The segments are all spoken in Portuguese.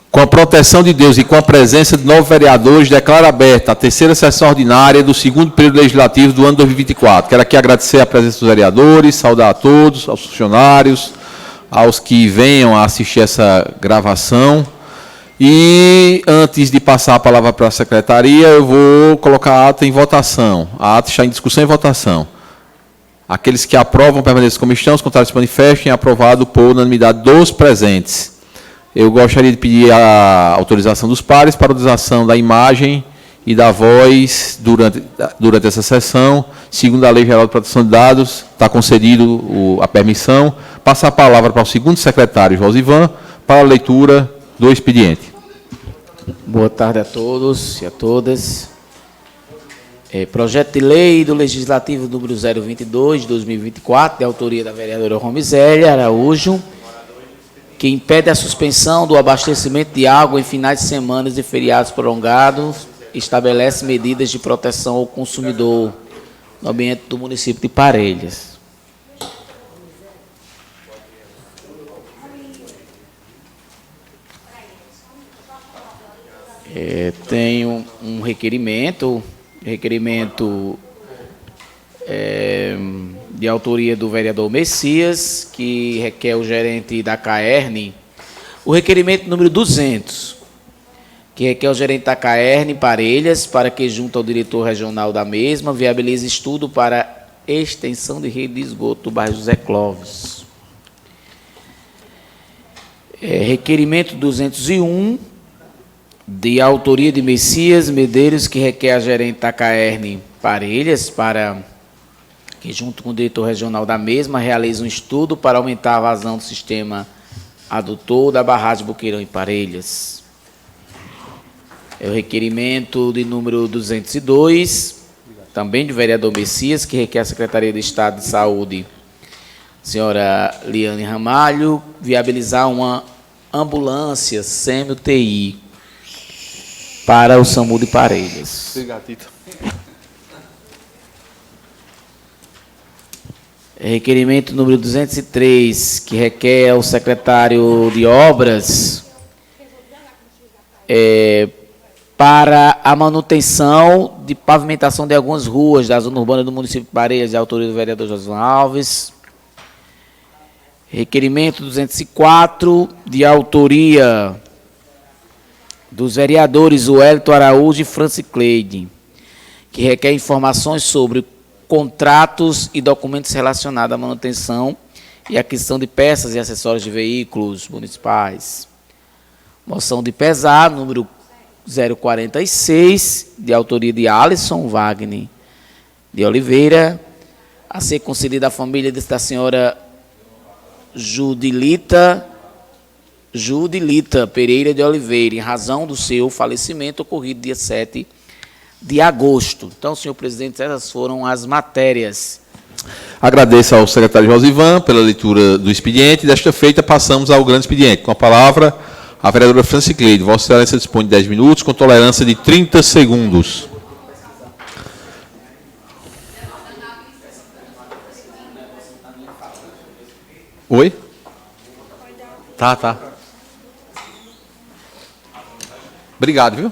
Com a proteção de Deus e com a presença de 9 vereadores, declaro aberta a terceira sessão ordinária do segundo período legislativo do ano 2024. Quero aqui agradecer a presença dos vereadores, saudar a todos, aos funcionários, aos que venham a assistir essa gravação. E, antes de passar a palavra para a secretaria, eu vou colocar a ata em votação. A ata está em discussão e votação. Aqueles que aprovam permaneçam como estão, os contrários se manifestem, aprovado por unanimidade dos presentes. Eu gostaria de pedir a autorização dos pares para a utilização da imagem e da voz durante essa sessão. Segundo a Lei Geral de Proteção de Dados, está concedido a permissão. Passar a palavra para o segundo secretário, Josivan, para a leitura do expediente. Boa tarde a todos e a todas. Projeto de lei do Legislativo número 022, de 2024, de autoria da vereadora Romizélia Araújo, que impede a suspensão do abastecimento de água em finais de semana e feriados prolongados, estabelece medidas de proteção ao consumidor no ambiente do município de Parelhas. Tenho um requerimento de autoria do vereador Messias, que requer o gerente da CAERN, o requerimento número 200, que requer o gerente da CAERN Parelhas, para que, junto ao diretor regional da mesma, viabilize estudo para extensão de rede de esgoto do bairro José Clóvis. Requerimento 201, de autoria de Messias Medeiros, que requer a gerente da CAERN Parelhas, para que, junto com o diretor regional da mesma, realize um estudo para aumentar a vazão do sistema adutor da barragem Boqueirão em Parelhas. O requerimento de número 202, também do vereador Messias, que requer a Secretaria de Estado de Saúde, senhora Liane Ramalho, viabilizar uma ambulância semi-UTI para o SAMU de Parelhas. Obrigado, Tito. Requerimento número 203, que requer ao secretário de Obras para a manutenção de pavimentação de algumas ruas da zona urbana do município de Parelhas, de autoria do vereador Josivan Alves. Requerimento 204, de autoria dos vereadores Wellington Araújo e Franci Cleide, que requer informações sobre contratos e documentos relacionados à manutenção e aquisição de peças e acessórios de veículos municipais. Moção de pesar, número 046, de autoria de Alisson Wagner de Oliveira, a ser concedida à família da senhora Judilita Pereira de Oliveira, em razão do seu falecimento ocorrido dia 7 de agosto. Então, senhor presidente, essas foram as matérias. Agradeço ao secretário Josivan pela leitura do expediente. Desta feita, passamos ao grande expediente. Com a palavra, a vereadora Franci Cleide. Vossa Excelência dispõe de 10 minutos, com tolerância de 30 segundos. Oi? Tá. Obrigado, viu?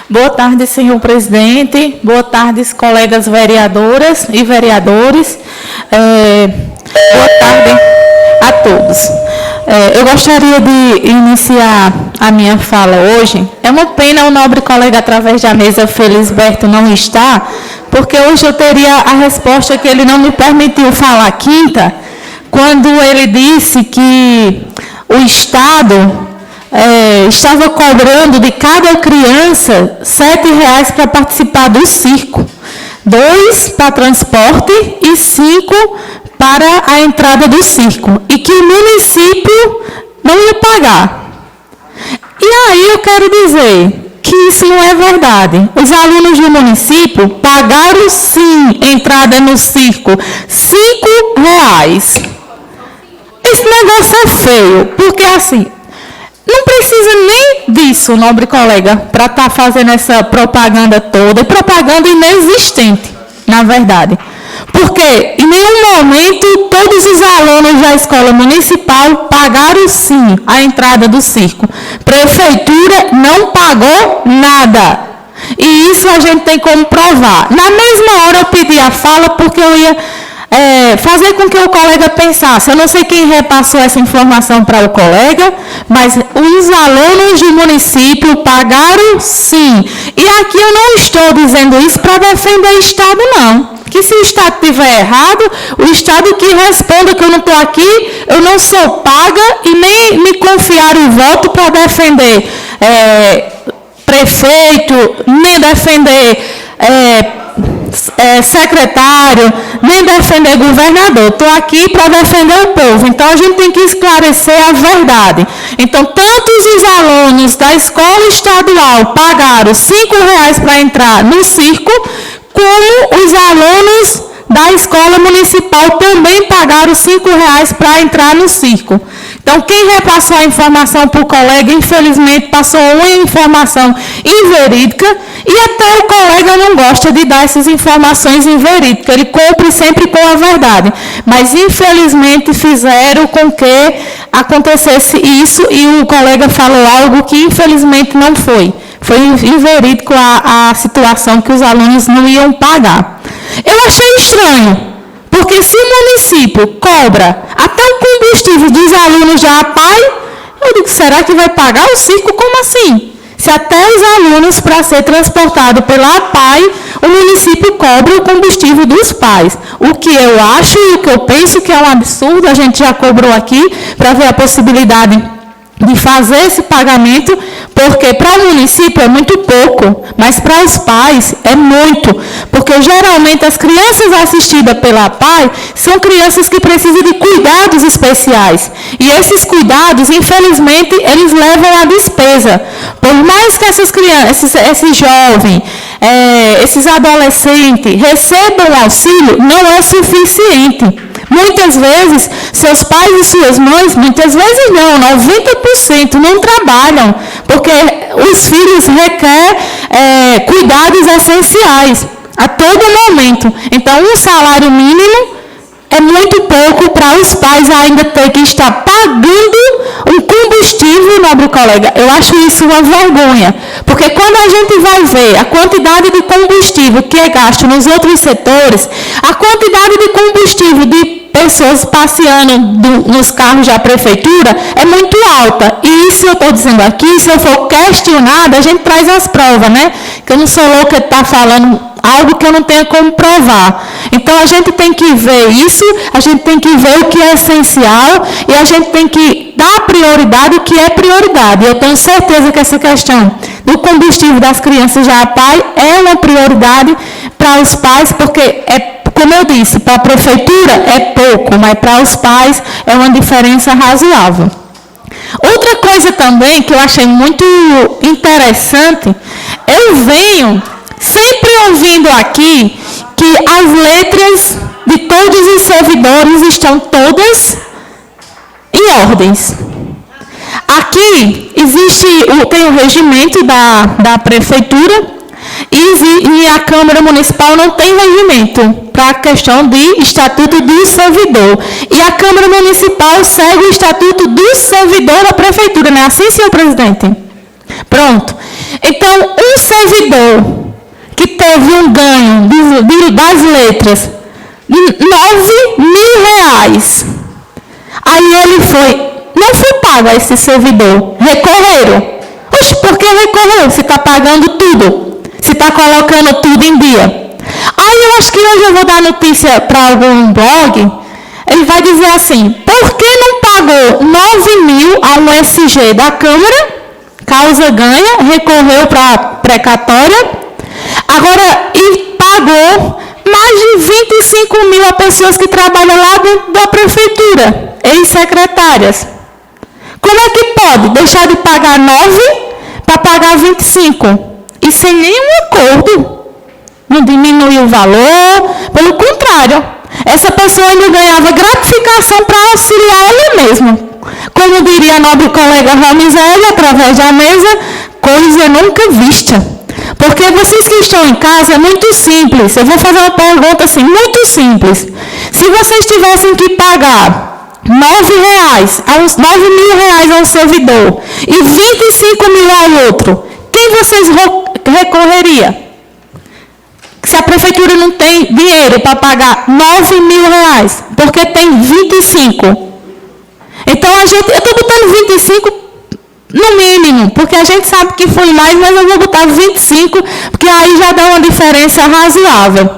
Boa tarde, senhor presidente. Boa tarde, colegas vereadoras e vereadores. Boa tarde a todos. Eu gostaria de iniciar a minha fala hoje. É uma pena o nobre colega, através da mesa, Felisberto, não estar, porque hoje eu teria a resposta que ele não me permitiu falar quinta, quando ele disse que o Estado estava cobrando de cada criança R$ 7,00 para participar do circo, 2 para transporte e 5 para a entrada do circo, e que o município não ia pagar. E aí eu quero dizer que isso não é verdade. Os alunos do município pagaram sim entrada no circo, R$ 5,00. Esse negócio é feio, porque assim, não precisa precisa nem disso, nobre colega, para estar fazendo essa propaganda toda, propaganda inexistente, na verdade. Porque em nenhum momento todos os alunos da escola municipal pagaram sim a entrada do circo. Prefeitura não pagou nada. E isso a gente tem como provar. Na mesma hora eu pedi a fala porque eu ia fazer com que o colega pensasse. Eu não sei quem repassou essa informação para o colega, mas os alunos do município pagaram sim. E aqui eu não estou dizendo isso para defender o Estado, não. Que se o Estado estiver errado, o Estado que responda que eu não estou aqui, eu não sou paga e nem me confiaram o voto para defender prefeito, nem defender secretário, nem defender governador. Estou aqui para defender o povo. Então, a gente tem que esclarecer a verdade. Então, tantos os alunos da escola estadual pagaram R$5 para entrar no circo, como os alunos da escola municipal também pagaram R$5 para entrar no circo. Então, quem repassou a informação para o colega, infelizmente, passou uma informação inverídica e até o colega não gosta de dar essas informações inverídicas. Ele cumpre sempre com a verdade. Mas, infelizmente, fizeram com que acontecesse isso e o colega falou algo que, infelizmente, não foi. Foi inverídico a situação que os alunos não iam pagar. Eu achei estranho. Porque se o município cobra até o combustível dos alunos da APAI, eu digo, será que vai pagar o circo? Como assim? Se até os alunos, para ser transportado pela APAI, o município cobra o combustível dos pais. O que eu acho e o que eu penso que é um absurdo, a gente já cobrou aqui para ver a possibilidade de fazer esse pagamento, porque para o município é muito pouco, mas para os pais é muito, porque geralmente as crianças assistidas pela APAI são crianças que precisam de cuidados especiais, e esses cuidados, infelizmente, eles levam à despesa. Por mais que essas crianças, esses jovens, esses adolescentes recebam auxílio, não é suficiente. Muitas vezes, seus pais e suas mães, muitas vezes não, 90% não trabalham, porque os filhos requerem cuidados essenciais a todo momento. Então, um salário mínimo é muito pouco para os pais ainda ter que estar pagando um combustível, nobre colega. Eu acho isso uma vergonha, porque quando a gente vai ver a quantidade de combustível que é gasto nos outros setores, a quantidade de combustível de pessoas passeando nos carros da prefeitura é muito alta. E isso eu estou dizendo aqui, se eu for questionada, a gente traz as provas, né? Que eu não sou louca de estar falando algo que eu não tenho como provar. Então, a gente tem que ver isso, a gente tem que ver o que é essencial e a gente tem que dar prioridade o que é prioridade. Eu tenho certeza que essa questão do combustível das crianças da APAI é uma prioridade para os pais, porque como eu disse, para a prefeitura é pouco, mas para os pais é uma diferença razoável. Outra coisa também que eu achei muito interessante, eu venho sempre ouvindo aqui que as letras de todos os servidores estão todas em ordens. Aqui tem o regimento da prefeitura e a Câmara Municipal não tem regimento para a questão de Estatuto do Servidor. E a Câmara Municipal segue o Estatuto do Servidor da Prefeitura, não é assim, senhor presidente? Pronto. Então, um servidor que teve um ganho das letras de R$9.000, aí ele não foi pago a esse servidor, recorreram. Oxe, por que recorreu? Se está pagando tudo. Se está colocando tudo em dia. Aí eu acho que hoje eu vou dar notícia para algum blog, ele vai dizer assim, por que não pagou 9.000 a um SG da Câmara, causa ganha, recorreu para a precatória, agora e pagou mais de 25.000 a pessoas que trabalham lá dentro da prefeitura, ex-secretárias. Como é que pode deixar de pagar 9 para pagar 25? E sem nenhum acordo, não diminuiu o valor, pelo contrário, essa pessoa ainda ganhava gratificação para auxiliar ela mesma. como diria a nobre colega Romisele, através da mesa, coisa nunca vista. Porque vocês que estão em casa, é muito simples. Eu vou fazer uma pergunta assim, muito simples. Se vocês tivessem que pagar R$9, uns R$9.000 a um servidor e 25 mil ao outro, quem vocês recorreriam? Se a prefeitura não tem dinheiro para pagar R$9.000, porque tem 25. Então, eu estou botando 25 no mínimo, porque a gente sabe que foi mais, mas eu vou botar 25, porque aí já dá uma diferença razoável.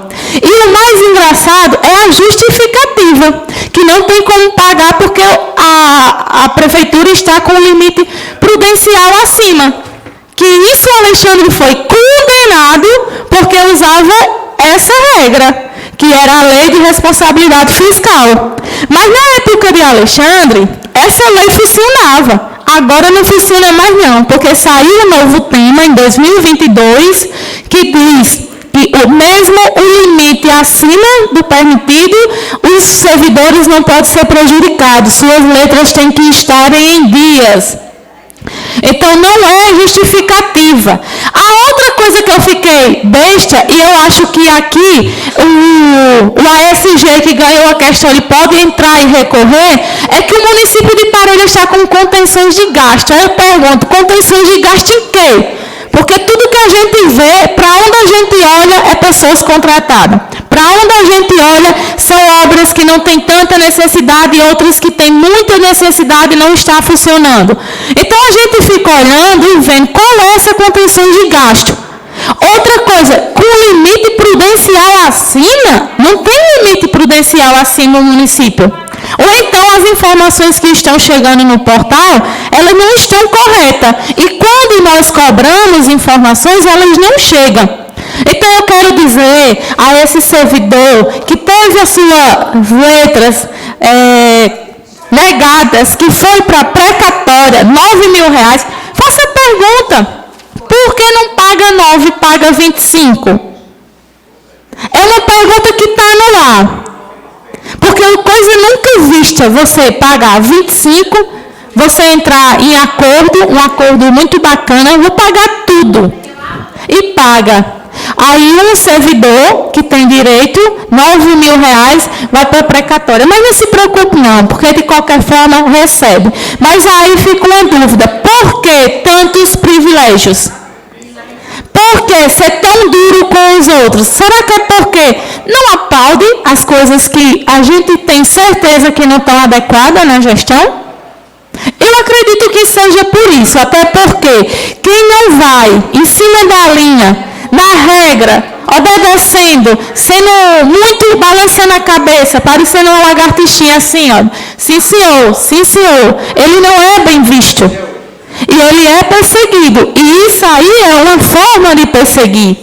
E o mais engraçado é a justificativa, que não tem como pagar porque a prefeitura está com o limite prudencial acima. Que isso o Alexandre foi condenado porque usava essa regra, que era a lei de responsabilidade fiscal. Mas na época de Alexandre, essa lei funcionava. Agora não funciona mais não, porque saiu um novo tema em 2022 que diz que mesmo o limite acima do permitido, os servidores não podem ser prejudicados, suas letras têm que estarem em dias. Então não é justificativa. A outra coisa que eu fiquei besta, e eu acho que aqui o ASG que ganhou a questão, ele pode entrar e recorrer, é que o município de Parelhas está com contenções de gasto. Aí eu pergunto, contenções de gasto em quê? Porque tudo que a gente vê, para onde a gente olha, é pessoas contratadas. Para onde a gente olha, são obras que não têm tanta necessidade e outras que têm muita necessidade e não está funcionando. Então, a gente fica olhando e vendo qual é essa contenção de gasto. Outra coisa, com limite prudencial acima, não tem limite prudencial acima no município. Ou então as informações que estão chegando no portal, elas não estão corretas. E quando nós cobramos informações, elas não chegam. Então eu quero dizer a esse servidor que teve as suas letras negadas, que foi para precatória, R$9.000, faça a pergunta. Por que não paga 9 e paga 25? É uma pergunta que está no ar. Porque é coisa nunca vista você pagar 25, você entrar em acordo, um acordo muito bacana, eu vou pagar tudo. E paga. Aí um servidor que tem direito, R$9.000, vai para a precatória. Mas não se preocupe não, porque de qualquer forma recebe. Mas aí fica uma dúvida, por que tantos privilégios? Por que ser tão duro com os outros? Será que é porque não aplaude as coisas que a gente tem certeza que não estão adequadas na gestão? Eu acredito que seja por isso, até porque quem não vai em cima da linha, na regra, obedecendo, sendo muito, balançando a cabeça, parecendo uma lagartixinha assim, ó, sim senhor, ele não é bem visto. E ele é perseguido. E isso aí é uma forma de perseguir.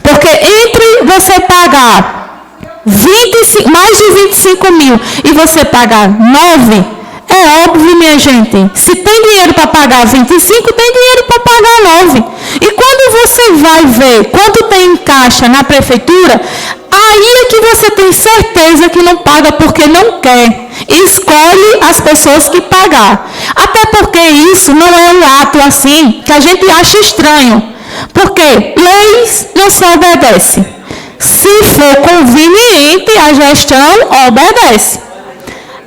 Porque entre você pagar mais de 25 mil e você pagar 9, é óbvio, minha gente. Se tem dinheiro para pagar 25, tem dinheiro para pagar 9. E quando você vai ver quanto tem em caixa na prefeitura, aí é que você tem certeza que não paga porque não quer. Escolhe as pessoas que pagar. Até porque isso não é um ato assim que a gente acha estranho. Porque leis não se obedecem. Se for conveniente, a gestão obedece.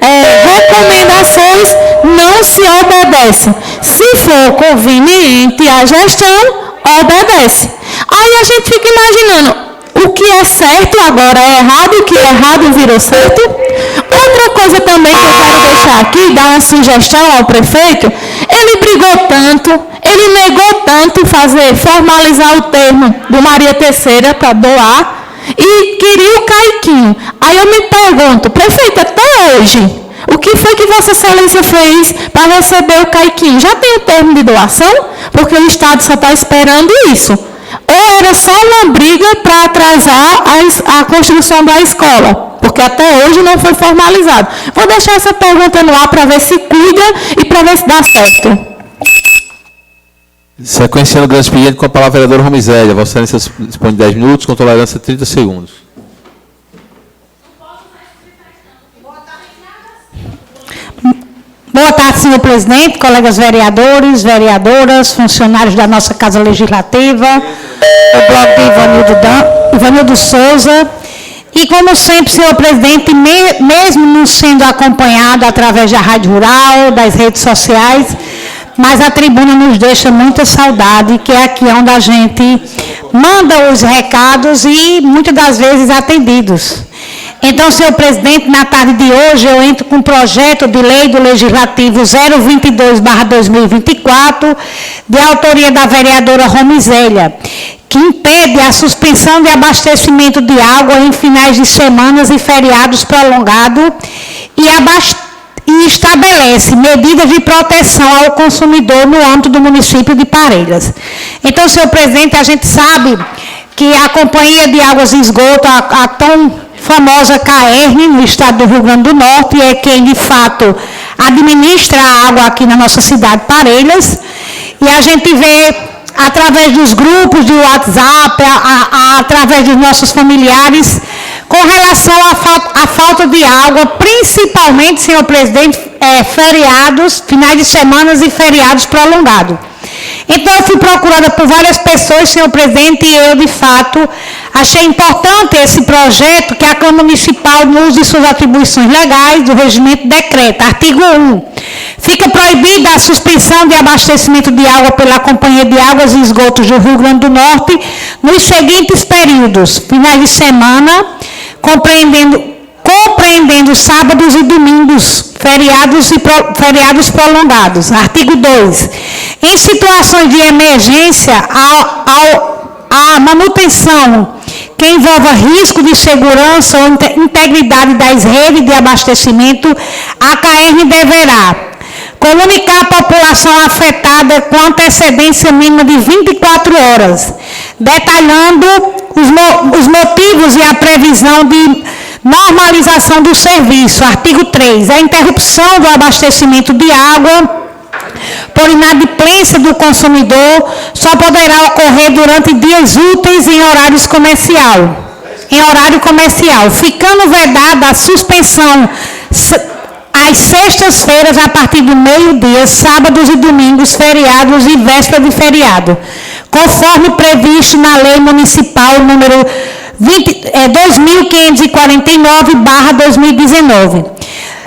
Recomendações não se obedecem. Se for conveniente, a gestão obedece. Aí a gente fica imaginando, o que é certo agora é errado, o que é errado virou certo. Outra coisa também que eu quero deixar aqui, dar uma sugestão ao prefeito, ele brigou tanto, ele negou tanto formalizar o termo do Maria Terceira para doar e queria o caiquinho. Aí eu me pergunto, prefeito, até hoje, o que foi que Vossa Excelência fez para receber o caiquinho? Já tem o termo de doação? Porque o Estado só está esperando isso. Ou era só uma briga para atrasar a construção da escola? Porque até hoje não foi formalizado. Vou deixar essa pergunta no ar para ver se cuida e para ver se dá certo. Sequenciando o grande expediente com a palavra a vereadora Romisele. Vossa Excelência dispõe de 10 minutos, com tolerância de 30 segundos. Boa tarde, senhor presidente, colegas vereadores, vereadoras, funcionários da nossa Casa Legislativa, o bloco de Ivanildo Souza. E, como sempre, senhor presidente, mesmo não sendo acompanhado através da Rádio Rural, das redes sociais, mas a tribuna nos deixa muita saudade, que é aqui onde a gente manda os recados e, muitas das vezes, atendidos. Então, senhor presidente, na tarde de hoje eu entro com um projeto de lei do Legislativo 022/2024, de autoria da vereadora Romizélia, que impede a suspensão de abastecimento de água em finais de semanas e feriados prolongados e estabelece medidas de proteção ao consumidor no âmbito do município de Parelhas. Então, senhor presidente, a gente sabe que a Companhia de Águas e Esgoto, a tão famosa CAERN, no estado do Rio Grande do Norte, é quem, de fato, administra a água aqui na nossa cidade de Parelhas, e a gente vê, através dos grupos de WhatsApp, através dos nossos familiares, com relação à falta de água, principalmente, senhor presidente, feriados, finais de semanas e feriados prolongados. Então, eu fui procurada por várias pessoas, senhor presidente, e eu, de fato, achei importante esse projeto que a Câmara Municipal, no uso de suas atribuições legais, do regimento decreta. Artigo 1. Fica proibida a suspensão de abastecimento de água pela Companhia de Águas e Esgotos do Rio Grande do Norte nos seguintes períodos: finais de semana, compreendendo sábados e domingos, feriados prolongados. Artigo 2. Em situações de emergência, a manutenção que envolva risco de segurança ou integridade das redes de abastecimento, a CAERN deverá comunicar a população afetada com antecedência mínima de 24 horas, detalhando os motivos e a previsão de normalização do serviço. Artigo 3. A interrupção do abastecimento de água por inadimplência do consumidor só poderá ocorrer durante dias úteis em horário comercial, ficando vedada a suspensão às sextas-feiras a partir do meio-dia, sábados e domingos, feriados e véspera de feriado, conforme previsto na Lei Municipal número 2549/2019.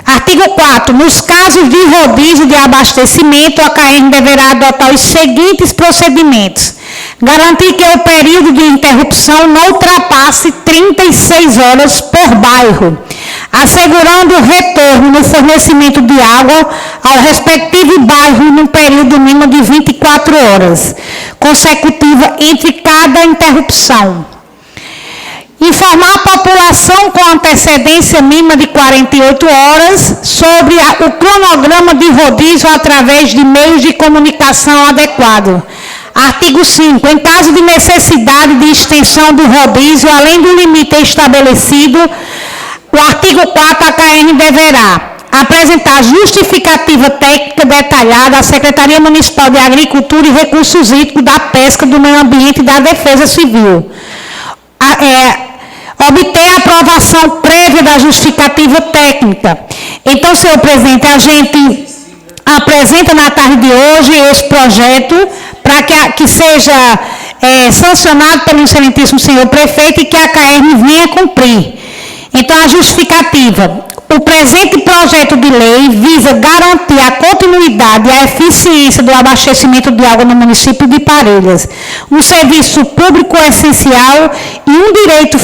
Artigo 4. Nos casos de rodízio de abastecimento, a CAERN deverá adotar os seguintes procedimentos: garantir que o período de interrupção não ultrapasse 36 horas por bairro, assegurando o retorno no fornecimento de água ao respectivo bairro no período mínimo de 24 horas, consecutiva entre cada interrupção. Informar a população com antecedência mínima de 48 horas sobre o cronograma de rodízio através de meios de comunicação adequados. Artigo 5. Em caso de necessidade de extensão do rodízio, além do limite estabelecido, o artigo 4, a CAERN deverá apresentar justificativa técnica detalhada à Secretaria Municipal de Agricultura e Recursos Hídricos, da Pesca, do Meio Ambiente e da Defesa Civil. Obter a aprovação prévia da justificativa técnica. Então, senhor presidente, a gente apresenta na tarde de hoje esse projeto para que seja sancionado pelo excelentíssimo senhor prefeito e que a CAERN venha cumprir. Então, a justificativa: o presente projeto de lei visa garantir a continuidade e a eficiência do abastecimento de água no município de Parelhas, um serviço público essencial e um direito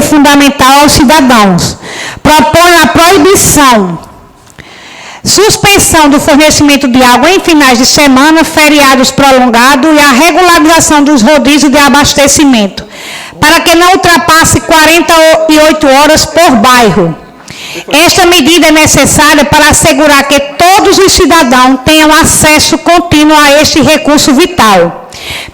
fundamental aos cidadãos. Propõe a proibição, suspensão do fornecimento de água em finais de semana, feriados prolongados e a regularização dos rodízios de abastecimento, para que não ultrapasse 48 horas por bairro. Esta medida é necessária para assegurar que todos os cidadãos tenham acesso contínuo a este recurso vital.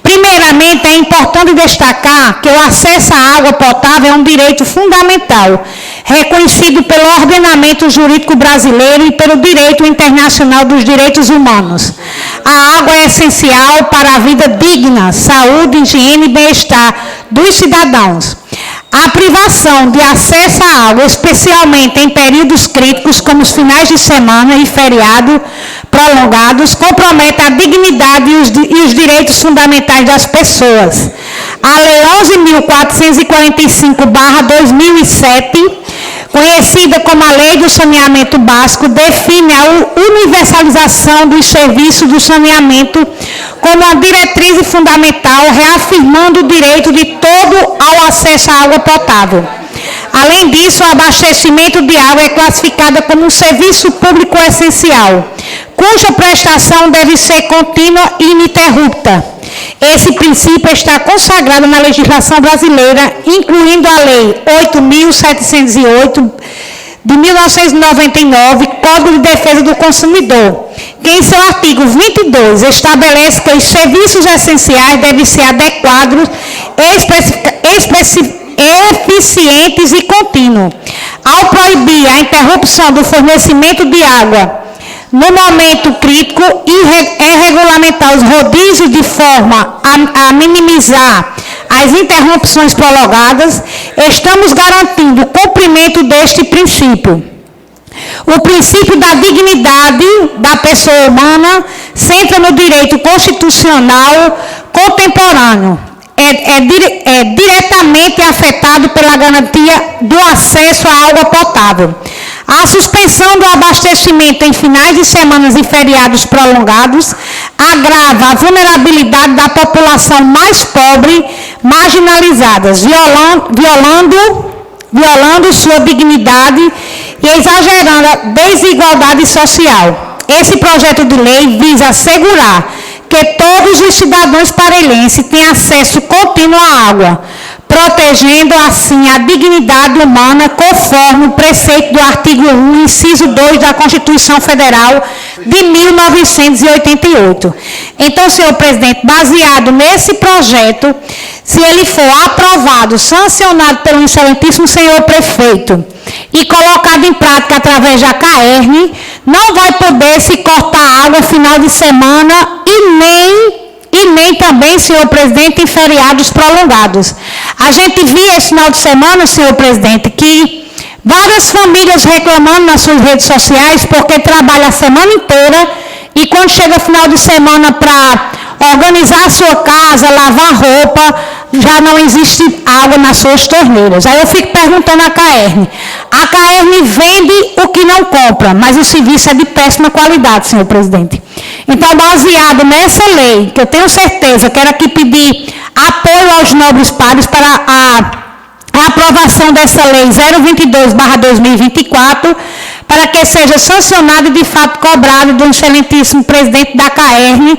Primeiramente, é importante destacar que o acesso à água potável é um direito fundamental, reconhecido pelo ordenamento jurídico brasileiro e pelo direito internacional dos direitos humanos. A água é essencial para a vida digna, saúde, higiene e bem-estar dos cidadãos. A privação de acesso à água, especialmente em períodos críticos, como os finais de semana e feriado prolongados, compromete a dignidade e os direitos fundamentais das pessoas. A Lei 11.445/2007, conhecida como a Lei do Saneamento Básico, define a universalização dos serviços do saneamento como uma diretriz fundamental, reafirmando o direito de todo ao acesso à água potável. Além disso, o abastecimento de água é classificado como um serviço público essencial, cuja prestação deve ser contínua e ininterrupta. Esse princípio está consagrado na legislação brasileira, incluindo a Lei 8.708, de 1999, Código de Defesa do Consumidor, que em seu artigo 22 estabelece que os serviços essenciais devem ser adequados, eficientes e contínuos. Ao proibir a interrupção do fornecimento de água no momento crítico e regulamentar os rodízios de forma a minimizar as interrupções prolongadas, estamos garantindo o cumprimento deste princípio. O princípio da dignidade da pessoa humana centra no direito constitucional contemporâneo. É diretamente afetado pela garantia do acesso à água potável. A suspensão do abastecimento em finais de semanas e feriados prolongados agrava a vulnerabilidade da população mais pobre, marginalizadas, violando sua dignidade e exagerando a desigualdade social. Esse projeto de lei visa assegurar que todos os cidadãos parelhenses têm acesso contínuo à água, protegendo assim a dignidade humana conforme o preceito do artigo 1, inciso 2 da Constituição Federal de 1988. Então, senhor presidente, baseado nesse projeto, se ele for aprovado, sancionado pelo excelentíssimo senhor prefeito e colocado em prática através da CAERN, não vai poder se cortar água final de semana e nem também, senhor presidente, em feriados prolongados. A gente viu esse final de semana, senhor presidente, que várias famílias reclamando nas suas redes sociais porque trabalham a semana inteira e quando chega final de semana para organizar a sua casa, lavar roupa, já não existe água nas suas torneiras. Aí eu fico perguntando à CAERN. A CAERN vende o que não compra, mas o serviço é de péssima qualidade, senhor presidente. Então, baseado nessa lei, que eu tenho certeza, quero aqui pedir apoio aos nobres pares para a aprovação dessa lei 022/2024, para que seja sancionado e de fato cobrado do excelentíssimo presidente da CAERN,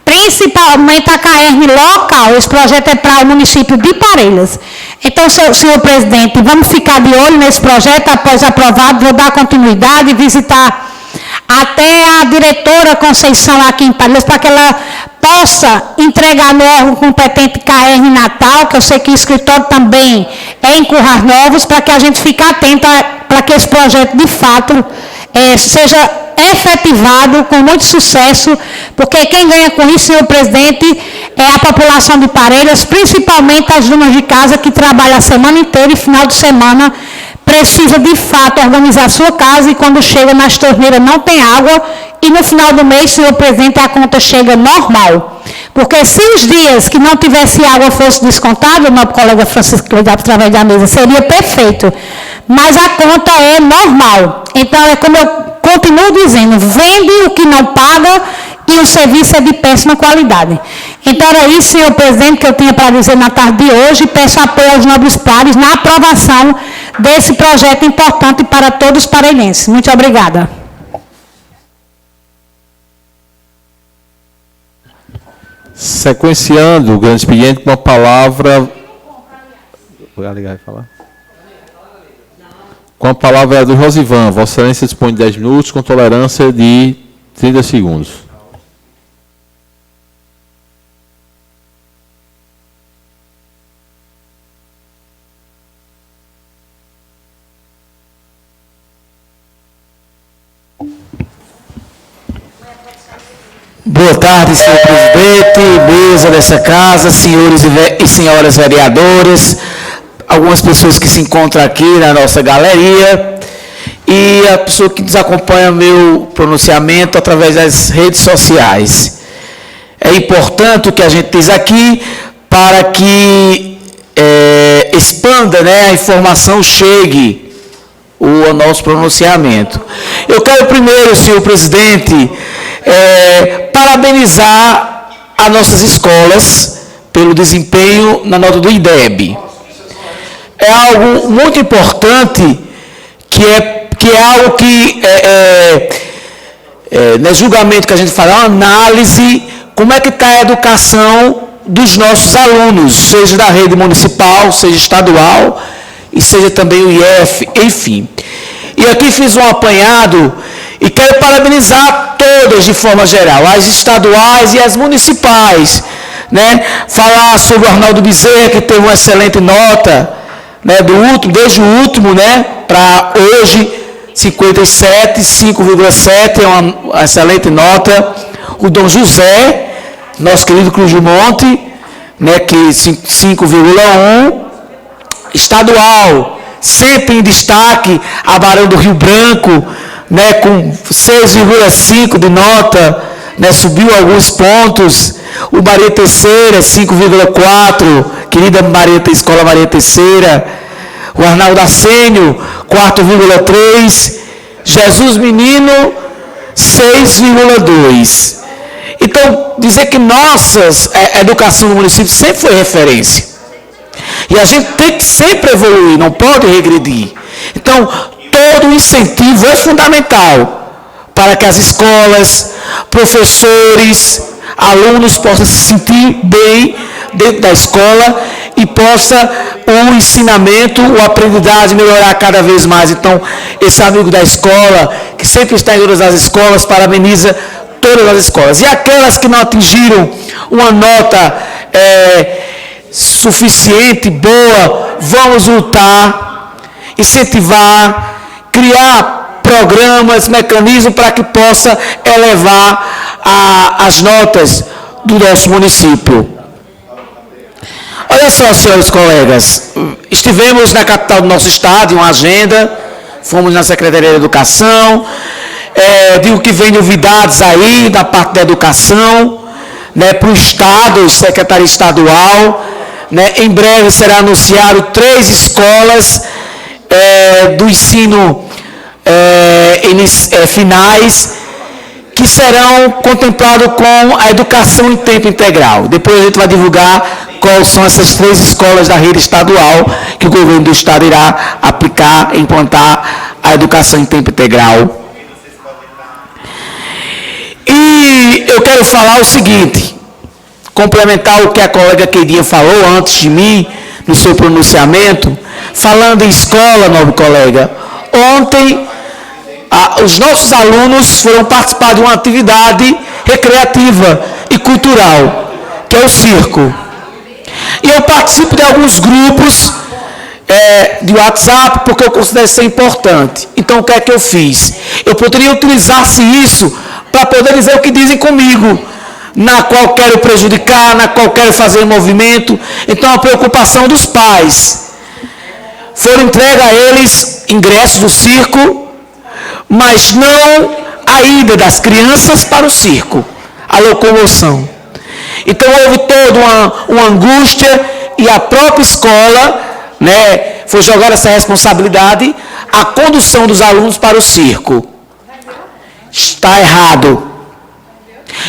principalmente a CAERN local. Esse projeto é para o município de Parelhas. Então, senhor presidente, vamos ficar de olho nesse projeto, após aprovado, vou dar continuidade, visitar até a diretora Conceição aqui em Parelhas, para que ela possa entregar no órgão competente CAERN Natal, que eu sei que o escritório também é em Currais Novos, para que a gente fique atento para que esse projeto, de fato, seja efetivado com muito sucesso, porque quem ganha com isso, senhor presidente, é a população de Parelhas, principalmente as donas de casa que trabalham a semana inteira e final de semana precisa de fato organizar a sua casa e quando chega nas torneiras não tem água e no final do mês, senhor presidente, a conta chega normal. Porque se os dias que não tivesse água fosse descontado, o nosso colega Francisco Cleidap, através da mesa, seria perfeito. Mas a conta é normal. Então, é como eu continuo dizendo, vende o que não paga e o serviço é de péssima qualidade. Então, era isso, senhor presidente, que eu tinha para dizer na tarde de hoje. Peço apoio aos nobres pares na aprovação desse projeto importante para todos os parelhenses. Muito obrigada. Sequenciando o grande expediente com a palavra... Vou ligar e falar. Com a palavra é do Rosivan. Vossa Excelência dispõe de 10 minutos com tolerância de 30 segundos. Boa tarde, senhor presidente, mesa dessa casa, senhores e senhoras vereadoras, algumas pessoas que se encontram aqui na nossa galeria e a pessoa que nos acompanha meu pronunciamento através das redes sociais. É importante o que a gente diz aqui para que expanda, né, a informação chegue o nosso pronunciamento. Eu quero primeiro, senhor presidente, parabenizar as nossas escolas pelo desempenho na nota do IDEB. É algo muito importante, que é algo que, no julgamento que a gente fala, é uma análise, como é que está a educação dos nossos alunos, seja da rede municipal, seja estadual, e seja também o IF, enfim. E aqui fiz um apanhado e quero parabenizar todas de forma geral, as estaduais e as municipais, né? Falar sobre o Arnaldo Bezerra, que teve uma excelente nota, né, desde o último, né, para hoje, 57, 5,7, é uma excelente nota. O Dom José, nosso querido Cruz do Monte, né, que 5,1. Estadual, sempre em destaque, a Barão do Rio Branco, né, com 6,5 de nota, né, subiu alguns pontos. O Maria Terceira, 5,4, querida Escola Maria Terceira. O Arnaldo Acênio, 4,3. Jesus Menino, 6,2. Então, dizer que a educação no município sempre foi referência. E a gente tem que sempre evoluir, não pode regredir. Então, todo incentivo é fundamental para que as escolas, professores, alunos possam se sentir bem dentro da escola e possa o ensinamento, a aprendizagem melhorar cada vez mais. Então, esse amigo da escola, que sempre está em todas as escolas, parabeniza todas as escolas. E aquelas que não atingiram uma nota suficiente, boa, vamos lutar, incentivar, criar programas, mecanismos para que possa elevar as notas do nosso município. Olha só, senhores colegas, estivemos na capital do nosso estado, em uma agenda, fomos na Secretaria de Educação, digo que vem novidades aí da parte da educação, né, para o Estado, Secretaria Estadual, né, em breve será anunciado 3 escolas do ensino finais, que serão contemplados com a educação em tempo integral. Depois a gente vai divulgar quais são essas 3 escolas da rede estadual que o governo do estado irá aplicar, implantar a educação em tempo integral. E eu quero falar o seguinte, complementar o que a colega Queirinha falou antes de mim, no seu pronunciamento, falando em escola, nobre colega. Ontem, os nossos alunos foram participar de uma atividade recreativa e cultural, que é o circo. E eu participo de alguns grupos de WhatsApp, porque eu considero isso importante. Então, o que é que eu fiz? Eu poderia utilizar-se isso para poder dizer o que dizem comigo, na qual quero prejudicar, na qual quero fazer movimento. Então, a preocupação dos pais. Foram entregues a eles ingressos do circo, mas não a ida das crianças para o circo, a locomoção. Então, houve toda uma angústia e a própria escola, né, foi jogada essa responsabilidade, a condução dos alunos para o circo. Está errado.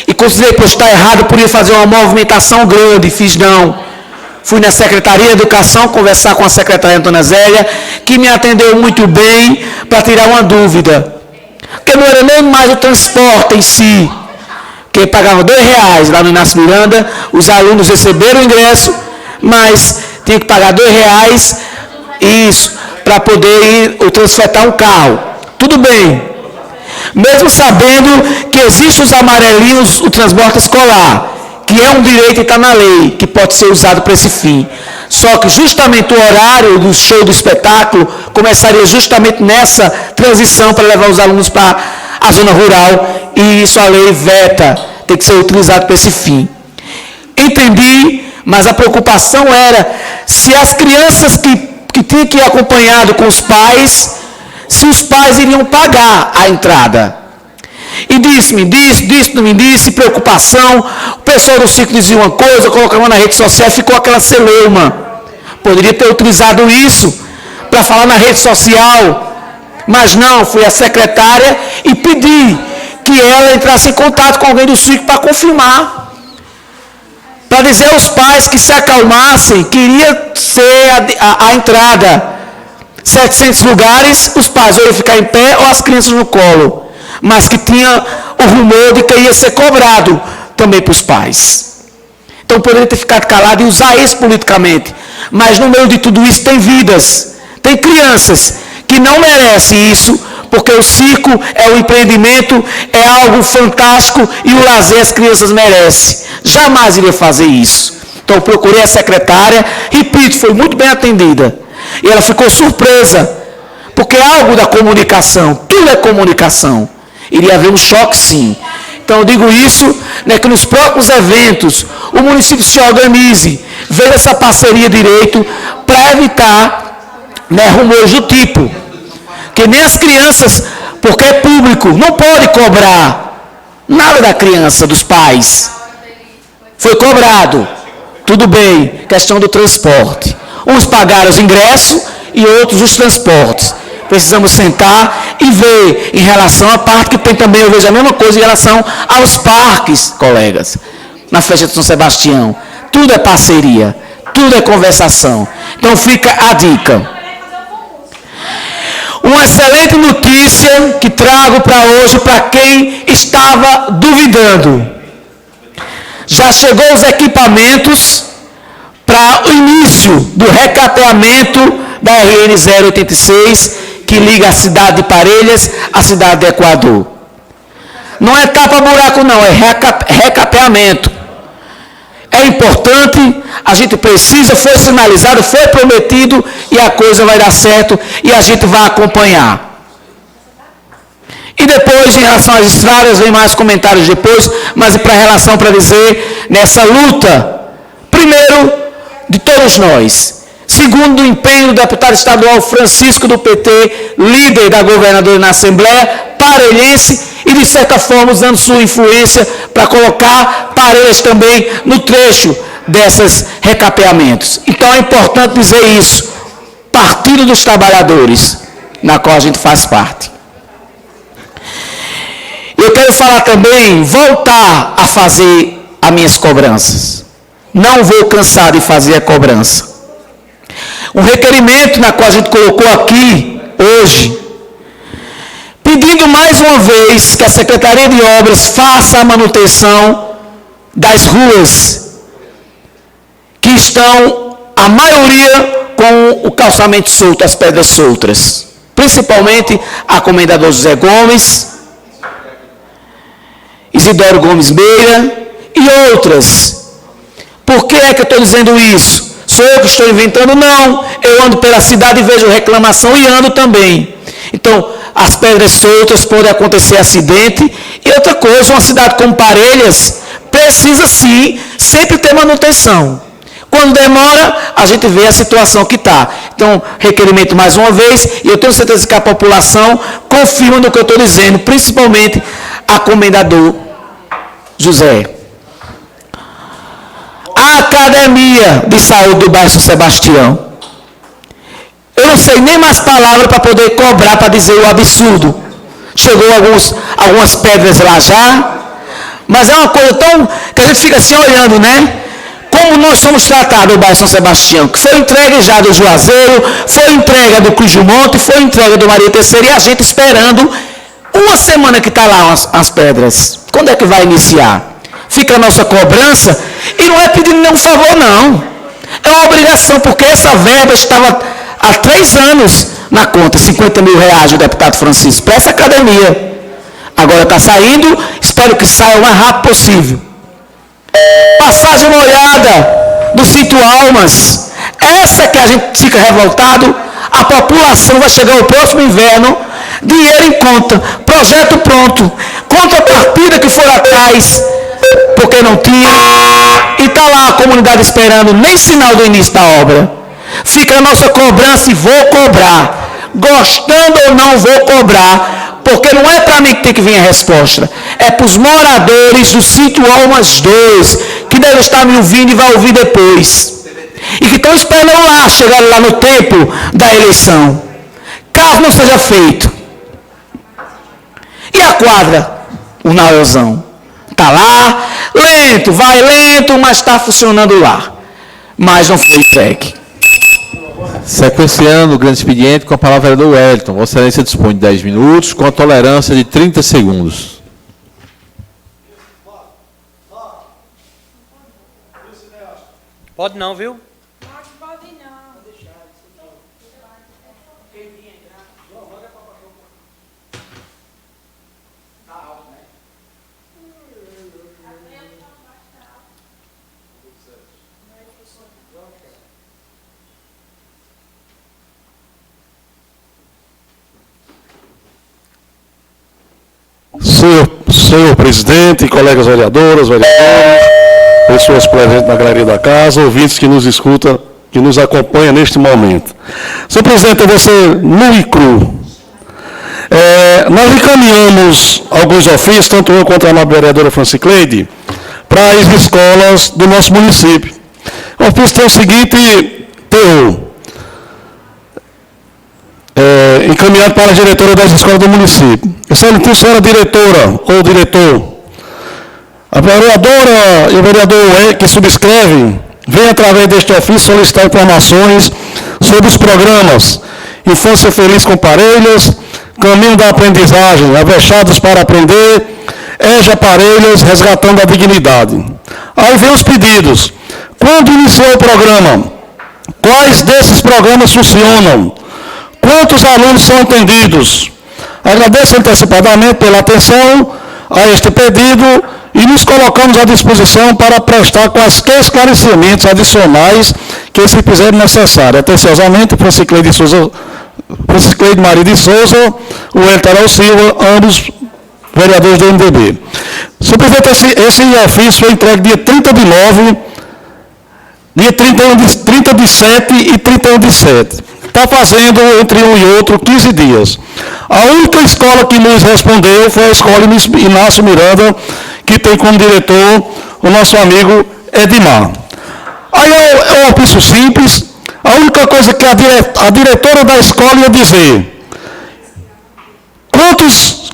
E considerei que está errado, podia fazer uma movimentação grande, fiz não. Fui na Secretaria de Educação conversar com a secretária Antônia Zélia, que me atendeu muito bem para tirar uma dúvida. Porque não era nem mais o transporte em si, que pagava R$2 lá no Inácio Miranda, os alunos receberam o ingresso, mas tinha que pagar R$2, isso, para poder ir ou transfertar um carro. Tudo bem. Mesmo sabendo que existem os amarelinhos, o transporte escolar, que é um direito e está na lei, que pode ser usado para esse fim. Só que justamente o horário do show, do espetáculo, começaria justamente nessa transição para levar os alunos para a zona rural, e isso a lei veta, tem que ser utilizado para esse fim. Entendi, mas a preocupação era se as crianças que que tinha que ir acompanhado com os pais, se os pais iriam pagar a entrada. E disse-me, não me disse, preocupação. O pessoal do circo dizia uma coisa, colocava na rede social, ficou aquela celeuma. Poderia ter utilizado isso para falar na rede social, mas não, fui a secretária e pedi que ela entrasse em contato com alguém do circo para confirmar. Para dizer aos pais que se acalmassem, queria ser a entrada. 700 lugares, os pais ou iam ficar em pé ou as crianças no colo. Mas que tinha o rumor de que ia ser cobrado também para os pais. Então poderia ter ficado calado e usar isso politicamente. Mas no meio de tudo isso tem vidas, tem crianças que não merecem isso, porque o circo é um empreendimento, é algo fantástico e o lazer as crianças merecem. Jamais iria fazer isso. Então eu procurei a secretária, repito, foi muito bem atendida. E ela ficou surpresa, porque é algo da comunicação, tudo é comunicação. Iria haver um choque, sim. Então eu digo isso, né, que nos próprios eventos o município se organize, veja essa parceria direito para evitar, né, rumores do tipo. Que nem as crianças, porque é público, não pode cobrar nada da criança, dos pais. Foi cobrado, tudo bem, questão do transporte. Uns pagaram os ingressos e outros os transportes. Precisamos sentar e ver em relação à parte que tem também, eu vejo a mesma coisa em relação aos parques, colegas, na festa de São Sebastião. Tudo é parceria, tudo é conversação. Então fica a dica. Uma excelente notícia que trago para hoje, para quem estava duvidando. Já chegou os equipamentos para o início do recapeamento da RN 086, que liga a cidade de Parelhas à cidade de Equador. Não é tapa-buraco não, é recapeamento. É importante, a gente precisa, foi sinalizado, foi prometido e a coisa vai dar certo e a gente vai acompanhar. E depois, em relação às estradas, vem mais comentários depois, mas para relação para dizer, nessa luta, primeiro, de todos nós. Segundo, o empenho do deputado estadual Francisco do PT, líder da governadora na Assembleia, parelhense, e de certa forma usando sua influência para colocar Parelhas também no trecho desses recapeamentos. Então é importante dizer isso. Partido dos Trabalhadores, na qual a gente faz parte. Eu quero falar também, voltar a fazer as minhas cobranças. Não vou cansar de fazer a cobrança. Um requerimento na qual a gente colocou aqui, hoje, pedindo mais uma vez que a Secretaria de Obras faça a manutenção das ruas que estão, a maioria, com o calçamento solto, as pedras soltas. Principalmente a Comendador José Gomes, Isidoro Gomes Meira e outras. Por que é que eu estou dizendo isso? Sou eu que estou inventando? Não. Eu ando pela cidade e vejo reclamação e ando também. Então, as pedras soltas, pode acontecer acidente. E outra coisa, uma cidade como Parelhas precisa sim sempre ter manutenção. Quando demora, a gente vê a situação que está. Então, requerimento mais uma vez, e eu tenho certeza que a população confirma no que eu estou dizendo, principalmente a Comendador José. A Academia de Saúde do bairro São Sebastião. Eu não sei nem mais palavras para poder cobrar, para dizer o absurdo. Chegou algumas pedras lá já, mas é uma coisa tão que a gente fica assim olhando, né? Como nós somos tratados no bairro São Sebastião, que foi entregue já do Juazeiro, foi entregue do Cruz do Monte, foi entregue do Maria Terceira, e a gente esperando uma semana que está lá as pedras. Quando é que vai iniciar? Fica a nossa cobrança, e não é pedindo nenhum favor, não. É uma obrigação, porque essa verba estava há 3 anos na conta, 50 mil reais do deputado Francisco, para essa academia. Agora está saindo, espero que saia o mais rápido possível. Passagem molhada do sítio Almas, essa que a gente fica revoltado, a população vai chegar o próximo inverno, dinheiro em conta, projeto pronto, contrapartida que for atrás, porque não tinha, e está lá a comunidade esperando, nem sinal do início da obra. Fica a nossa cobrança e vou cobrar. Gostando ou não, vou cobrar. Porque não é para mim que tem que vir a resposta. É para os moradores do sítio Almas 2, que devem estar me ouvindo e vai ouvir depois. E que estão esperando lá, chegar lá no tempo da eleição. Caso não seja feito. E a quadra? O Naelzão. Está lá, lento, vai lento, mas está funcionando lá. Mas não foi entregue. Sequenciando o grande expediente, com a palavra do Wellington. Vossa Excelência dispõe de 10 minutos, com a tolerância de 30 segundos. Pode não, viu? Senhor presidente, colegas vereadoras, vereadores, pessoas presentes na galeria da casa, ouvintes que nos escutam, que nos acompanham neste momento. Senhor presidente, você nu e cru. Nós encaminhamos alguns ofícios, tanto eu quanto a vereadora Francicleide, para as escolas do nosso município. O ofício tem o seguinte teor. Encaminhado para a diretora das escolas do município. Excelentíssima senhora diretora ou diretor, a vereadora e o vereador que subscreve vem através deste ofício solicitar informações sobre os programas Infância Feliz com Parelhas, Caminho da Aprendizagem, Avechados para Aprender, EJA Parelhas, Resgatando a Dignidade. Aí vem os pedidos. Quando iniciou o programa? Quais desses programas funcionam? Quantos alunos são atendidos? Agradeço antecipadamente pela atenção a este pedido e nos colocamos à disposição para prestar quaisquer esclarecimentos adicionais que se fizerem necessário. Atenciosamente, Francicleide Maria de Souza, o Elteral Silva, ambos vereadores do MDB. Senhor presidente, esse ofício foi entregue dia 30 de 9, dia 30 de 7 e 31 de 7. Está fazendo, entre um e outro, 15 dias. A única escola que nos respondeu foi a escola Inácio Miranda, que tem como diretor o nosso amigo Edmar. Aí é um ofício simples. A única coisa que a diretora da escola ia dizer: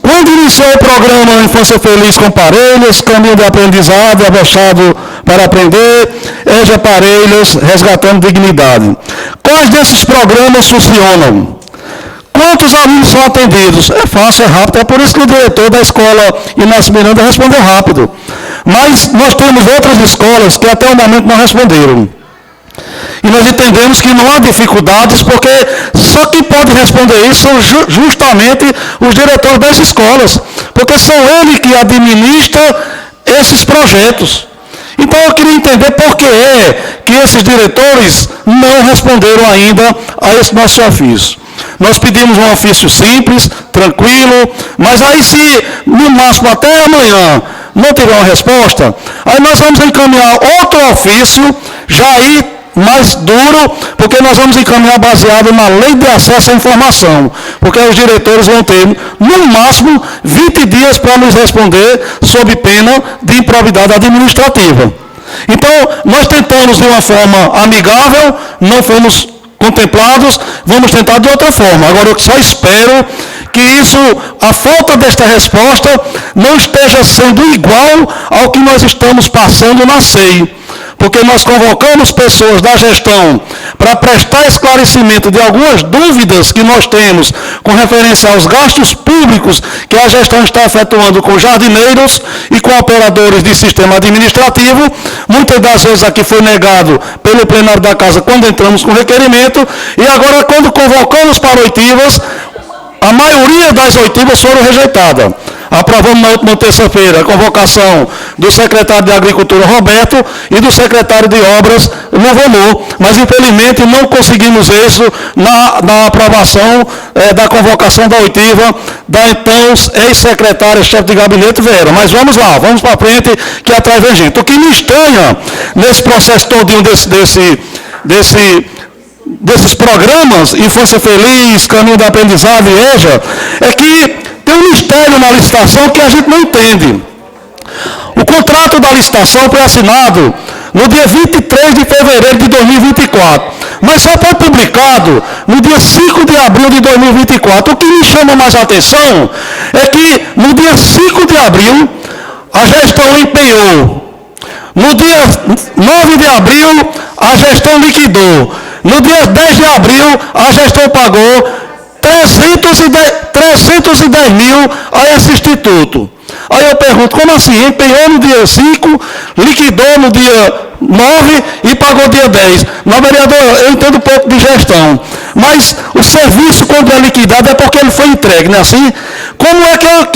quando iniciou o programa Infância Feliz com Parelhas, Caminho de Aprendizado, Avexado para Aprender, EJA Parelhas, Resgatando Dignidade. Quais desses programas funcionam? Quantos alunos são atendidos? É fácil, é rápido. É por isso que o diretor da escola Inácio Miranda respondeu rápido. Mas nós temos outras escolas que até o momento não responderam. E nós entendemos que não há dificuldades, porque só quem pode responder isso são justamente os diretores das escolas, porque são eles que administram esses projetos. Então eu queria entender por que é que esses diretores não responderam ainda a esse nosso ofício. Nós pedimos um ofício simples, tranquilo, mas aí se no máximo até amanhã não tiver uma resposta, aí nós vamos encaminhar outro ofício, já aí mais duro, porque nós vamos encaminhar baseado na lei de acesso à informação, porque os diretores vão ter, no máximo, 20 dias para nos responder sob pena de improbidade administrativa. Então, nós tentamos de uma forma amigável, não fomos contemplados, vamos tentar de outra forma. Agora, eu só espero que isso, a falta desta resposta, não esteja sendo igual ao que nós estamos passando na SEI. Porque nós convocamos pessoas da gestão para prestar esclarecimento de algumas dúvidas que nós temos com referência aos gastos públicos que a gestão está efetuando com jardineiros e com operadores de sistema administrativo. Muitas das vezes aqui foi negado pelo plenário da casa quando entramos com requerimento, e agora quando convocamos para oitivas, a maioria das oitivas foram rejeitadas. Aprovamos na última terça-feira a convocação do secretário de Agricultura, Roberto, e do secretário de Obras, Luvomor, mas infelizmente não conseguimos isso na aprovação da convocação da oitiva da então ex-secretária, chefe de gabinete, Vera. Mas vamos lá, vamos para frente, que atrás vem gente. O que me estranha nesse processo todinho desses programas, Infância Feliz, Caminho da Aprendizado e EJA, é que tem um mistério na licitação que a gente não entende. O contrato da licitação foi assinado no dia 23 de fevereiro de 2024, mas só foi publicado no dia 5 de abril de 2024. O que me chama mais a atenção é que no dia 5 de abril a gestão empenhou, no dia 9 de abril a gestão liquidou, no dia 10 de abril a gestão pagou 310 mil a esse instituto. Aí eu pergunto, como assim? Empenhou no dia 5, liquidou no dia 9 e pagou dia 10. Não, vereador, eu entendo um pouco de gestão, mas o serviço, quando é liquidado, é porque ele foi entregue, não é assim? Como é que eu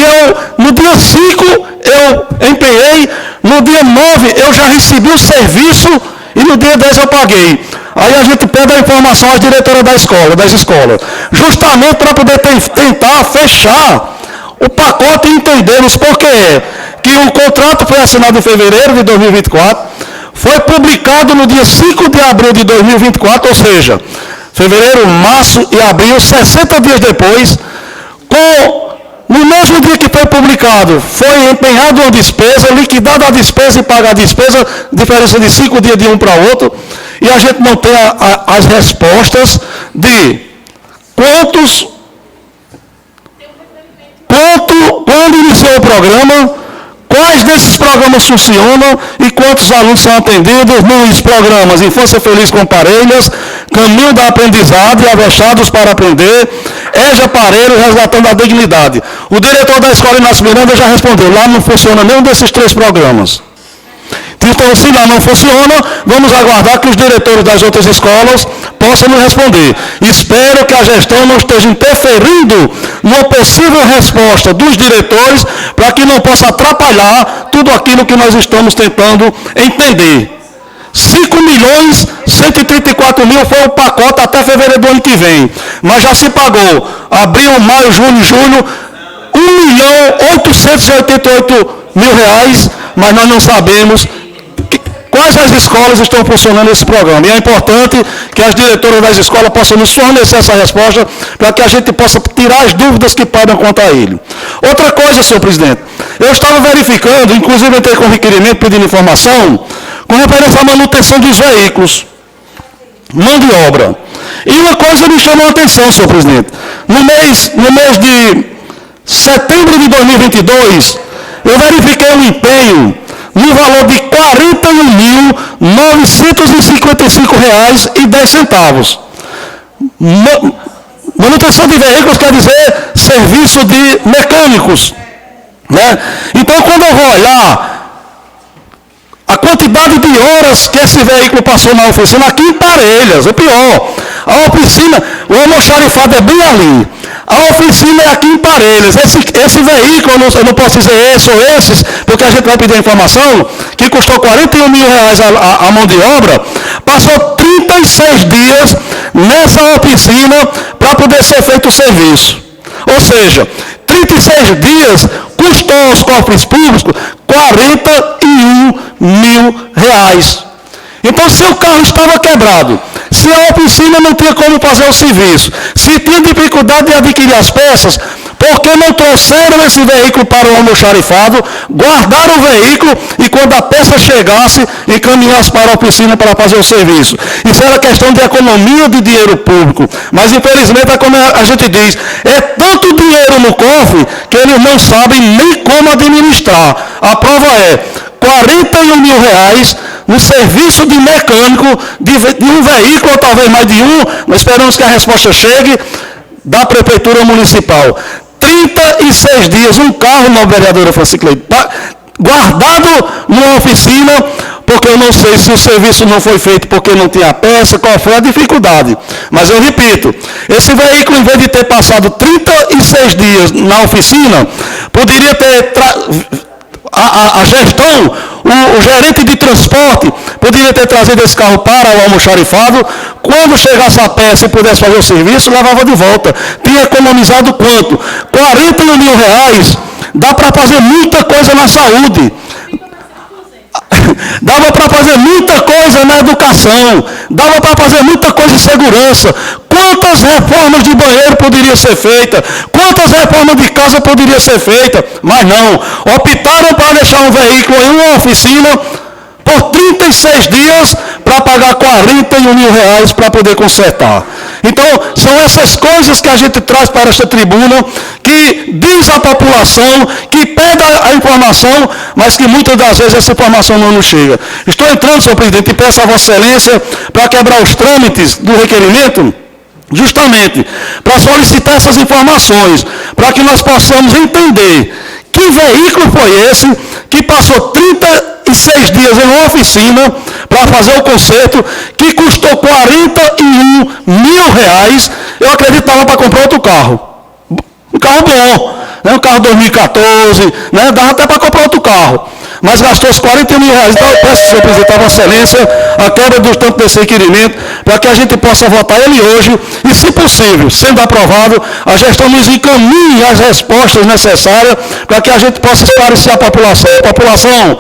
no dia 5 eu empenhei, no dia 9 eu já recebi o serviço e no dia 10 eu paguei? Aí a gente pede a informação às diretoras das escolas, justamente para poder tentar fechar o pacote e entendermos por quê. Que o contrato foi assinado em fevereiro de 2024, foi publicado no dia 5 de abril de 2024, ou seja, fevereiro, março e abril, 60 dias depois, no mesmo dia que foi publicado, foi empenhada uma despesa, liquidada a despesa e paga a despesa, diferença de 5 dias de um para o outro, e a gente não tem as respostas de quando iniciou o programa, quais desses programas funcionam e quantos alunos são atendidos nos programas Infância Feliz com Parelhas, Caminho da Aprendizado e Avechados para Aprender, EJA Parelhas, Resgatando a Dignidade. O diretor da escola Inácio Miranda já respondeu, lá não funciona nenhum desses 3 programas. Então, se lá não funciona, vamos aguardar que os diretores das outras escolas possam nos responder. Espero que a gestão não esteja interferindo numa possível resposta dos diretores para que não possa atrapalhar tudo aquilo que nós estamos tentando entender. 5.134 mil foi o pacote até fevereiro do ano que vem, mas já se pagou abril, maio, junho e julho, 1.888.000 reais, mas nós não sabemos quais as escolas estão funcionando esse programa. E é importante que as diretoras das escolas possam nos fornecer essa resposta para que a gente possa tirar as dúvidas que podem quanto a ele. Outra coisa, senhor presidente, eu estava verificando, inclusive entrei com requerimento pedindo informação, com referência à manutenção dos veículos, mão de obra. E uma coisa me chamou a atenção, senhor presidente. No mês de setembro de 2022, eu verifiquei um empenho no valor de R$ 41.955,10. Manutenção de veículos quer dizer serviço de mecânicos, né? Então, quando eu vou olhar a quantidade de horas que esse veículo passou na oficina, aqui em Parelhas, o pior, a oficina, o almoxarifado é bem ali. A oficina é aqui em Parelhas. Esse veículo, eu não posso dizer esse ou esses, porque a gente vai pedir a informação, que custou R$ 41 mil a mão de obra, passou 36 dias nessa oficina para poder ser feito o serviço. Ou seja, 36 dias custou aos cofres públicos R$ 41 mil. Então, se o carro estava quebrado, se a oficina não tinha como fazer o serviço, se tinha dificuldade de adquirir as peças, por que não trouxeram esse veículo para o almoxarifado, guardaram o veículo e quando a peça chegasse, encaminhasse para a oficina para fazer o serviço? Isso era questão de economia de dinheiro público. Mas, infelizmente, é como a gente diz, é tanto dinheiro no cofre que eles não sabem nem como administrar. A prova é R$ 41 mil no serviço de mecânico de um veículo, ou talvez mais de um, nós esperamos que a resposta chegue da Prefeitura Municipal. 36 dias, um carro, não, vereadora Francicleide, guardado numa oficina, porque eu não sei se o serviço não foi feito porque não tinha peça, qual foi a dificuldade. Mas eu repito, esse veículo, em vez de ter passado 36 dias na oficina, poderia ter a gestão, o gerente de transporte, poderia ter trazido esse carro para o almoxarifado, quando chegasse a peça e pudesse fazer o serviço, levava de volta. Tinha economizado quanto? R$ 41 mil, dá para fazer muita coisa na saúde. Dava para fazer muita coisa na educação, dava para fazer muita coisa em segurança. Quantas reformas de banheiro poderiam ser feitas? Quantas reformas de casa poderiam ser feitas? Mas não, optaram para deixar um veículo em uma oficina por 36 dias para pagar 41 mil reais para poder consertar. Então, são essas coisas que a gente traz para esta tribuna, que diz à população, que pede a informação, mas que muitas das vezes essa informação não nos chega. Estou entrando, senhor presidente, e peço a Vossa Excelência para quebrar os trâmites do requerimento, justamente para solicitar essas informações, para que nós possamos entender que veículo foi esse que passou 36 dias em uma oficina para fazer o conserto, que custou 41 mil reais. Eu acreditava para comprar outro carro. Um carro bom, né? Um carro 2014, né? Dava até para comprar outro carro. Mas gastou os 41 mil reais. Então, eu peço, senhor presidente, a Vossa Excelência, a quebra do tanto desse requerimento, para que a gente possa votar ele hoje, e, se possível, sendo aprovado, a gestão nos encaminhe as respostas necessárias para que a gente possa esclarecer a população. População,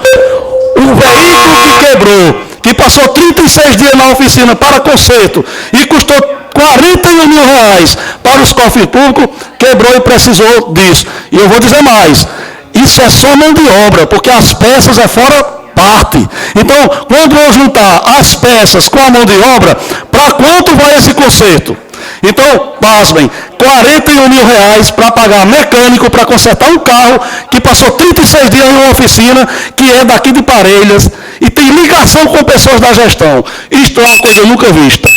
o veículo que quebrou, que passou 36 dias na oficina para conserto e custou 41 mil reais para os cofres públicos, quebrou e precisou disso. E eu vou dizer mais, isso é só mão de obra, porque as peças é fora parte. Então, quando eu juntar as peças com a mão de obra, para quanto vai esse conserto? Então, pasmem, 41 mil reais para pagar mecânico para consertar um carro que passou 36 dias em uma oficina, que é daqui de Parelhas, e tem ligação com pessoas da gestão. Isto é uma coisa nunca vista.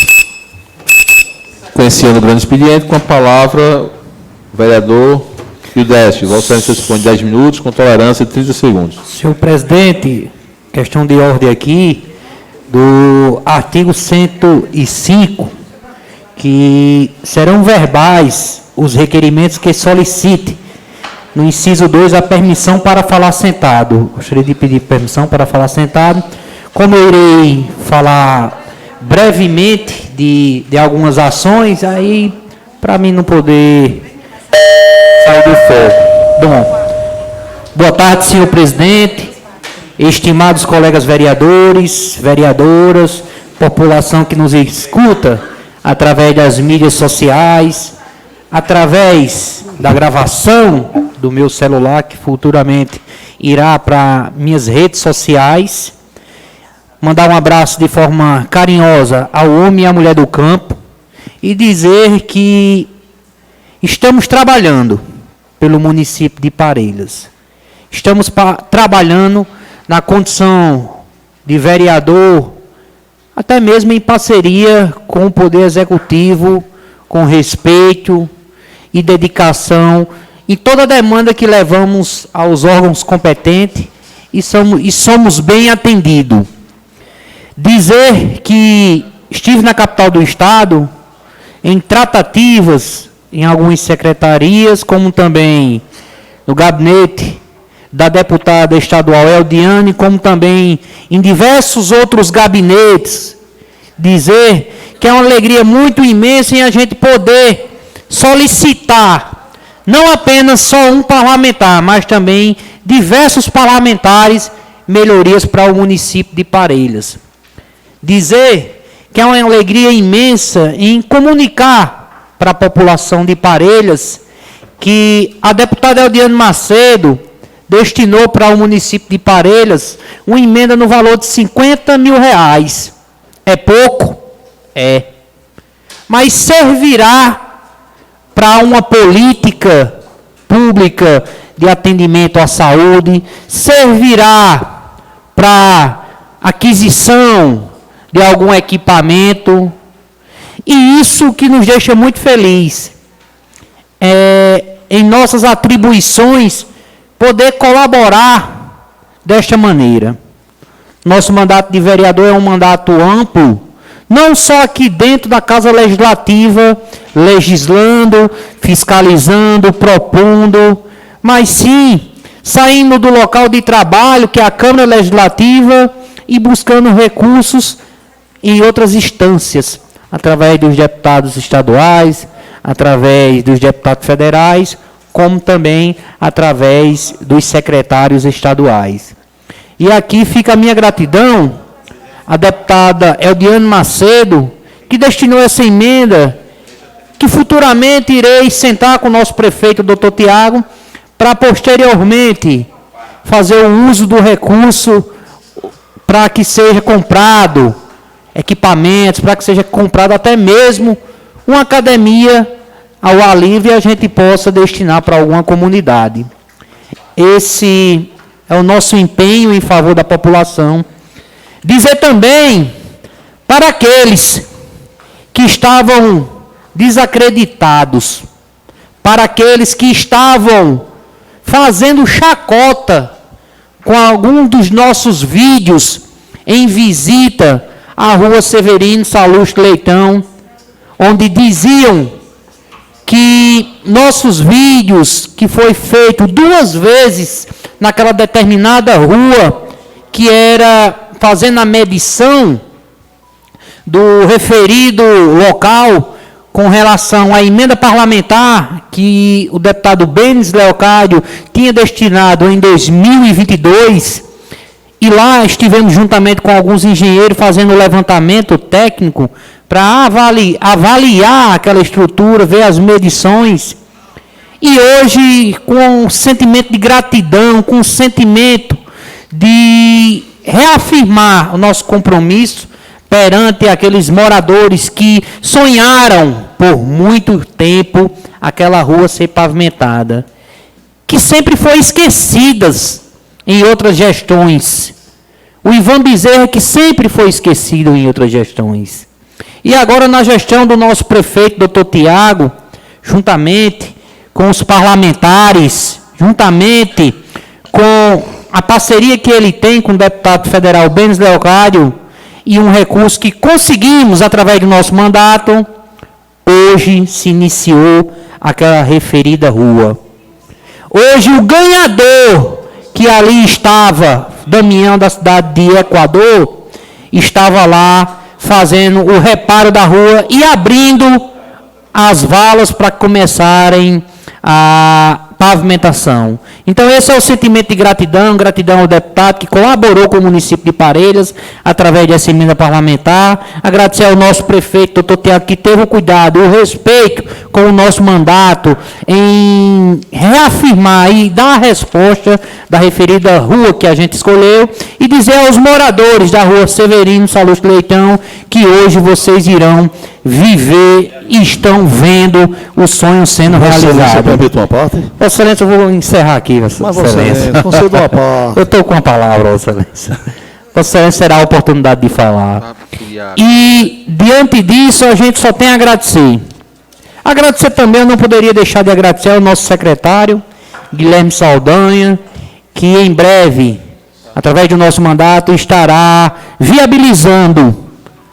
Conhecendo o grande expediente, com a palavra, o vereador Gildeste. Vossa Excelência dispõe de 10 minutos, com tolerância de 30 segundos. Senhor presidente, questão de ordem aqui, do artigo 105, que serão verbais os requerimentos que solicite, no inciso 2, a permissão para falar sentado. Gostaria de pedir permissão para falar sentado. Como eu irei falar brevemente de algumas ações, aí, para mim não poder sair do foco. Bom, boa tarde, senhor presidente, estimados colegas vereadores, vereadoras, população que nos escuta através das mídias sociais, através da gravação do meu celular, que futuramente irá para minhas redes sociais. Mandar um abraço de forma carinhosa ao homem e à mulher do campo e dizer que estamos trabalhando pelo município de Parelhas. Estamos trabalhando na condição de vereador, até mesmo em parceria com o Poder Executivo, com respeito e dedicação em toda a demanda que levamos aos órgãos competentes e somos bem atendidos. Dizer que estive na capital do Estado em tratativas em algumas secretarias, como também no gabinete da deputada estadual Eldiane, como também em diversos outros gabinetes. Dizer que é uma alegria muito imensa em a gente poder solicitar, não apenas só um parlamentar, mas também diversos parlamentares, melhorias para o município de Parelhas. Dizer que é uma alegria imensa em comunicar para a população de Parelhas que a deputada Eldiane Macedo destinou para o município de Parelhas uma emenda no valor de 50 mil reais. É pouco? É. Mas servirá para uma política pública de atendimento à saúde, servirá para aquisição de algum equipamento, e isso que nos deixa muito feliz, em nossas atribuições, poder colaborar desta maneira. Nosso mandato de vereador é um mandato amplo, não só aqui dentro da Casa Legislativa, legislando, fiscalizando, propondo, mas sim saindo do local de trabalho, que é a Câmara Legislativa, e buscando recursos em outras instâncias, através dos deputados estaduais, através dos deputados federais, como também através dos secretários estaduais. E aqui fica a minha gratidão a deputada Eldiane Macedo, que destinou essa emenda, que futuramente irei sentar com o nosso prefeito, doutor Tiago, para posteriormente fazer o uso do recurso para que seja comprado equipamentos, para que seja comprado até mesmo uma academia ao ar livre e a gente possa destinar para alguma comunidade. Esse é o nosso empenho em favor da população. Dizer também para aqueles que estavam desacreditados, para aqueles que estavam fazendo chacota com algum dos nossos vídeos em visita à Rua Severino Salustro Leitão, onde diziam que nossos vídeos, que foi feito 2 vezes naquela determinada rua, que era fazendo a medição do referido local com relação à emenda parlamentar que o deputado Benes Leocádio tinha destinado em 2022, e lá estivemos juntamente com alguns engenheiros fazendo o levantamento técnico para avaliar aquela estrutura, ver as medições. E hoje, com um sentimento de gratidão, com um sentimento de reafirmar o nosso compromisso perante aqueles moradores que sonharam por muito tempo aquela rua ser pavimentada, que sempre foi esquecidas em outras gestões. O Ivan Bezerra, que sempre foi esquecido em outras gestões. E agora, na gestão do nosso prefeito, doutor Tiago, juntamente com os parlamentares, juntamente com a parceria que ele tem com o deputado federal Benes Leocádio, e um recurso que conseguimos através do nosso mandato, hoje se iniciou aquela referida rua. Hoje o ganhador que ali estava, Damião da cidade de Equador, estava lá fazendo o reparo da rua e abrindo as valas para começarem a pavimentação. Então, esse é o sentimento de gratidão, gratidão ao deputado que colaborou com o município de Parelhas, através dessa emenda parlamentar. Agradecer ao nosso prefeito, doutor Tiago, que teve o cuidado, o respeito com o nosso mandato, em reafirmar e dar a resposta da referida rua que a gente escolheu, e dizer aos moradores da rua Severino Salustro Leitão que hoje vocês irão viver e estão vendo o sonho sendo realizado. Permite uma parte? Vossa Excelência, eu vou encerrar aqui, Vossa Excelência. Conceda uma parte. Eu estou com a palavra, Vossa Excelência. Vossa Excelência terá a oportunidade de falar. E, diante disso, a gente só tem a agradecer. Agradecer também, eu não poderia deixar de agradecer ao nosso secretário, Guilherme Saldanha, que em breve, através do nosso mandato, estará viabilizando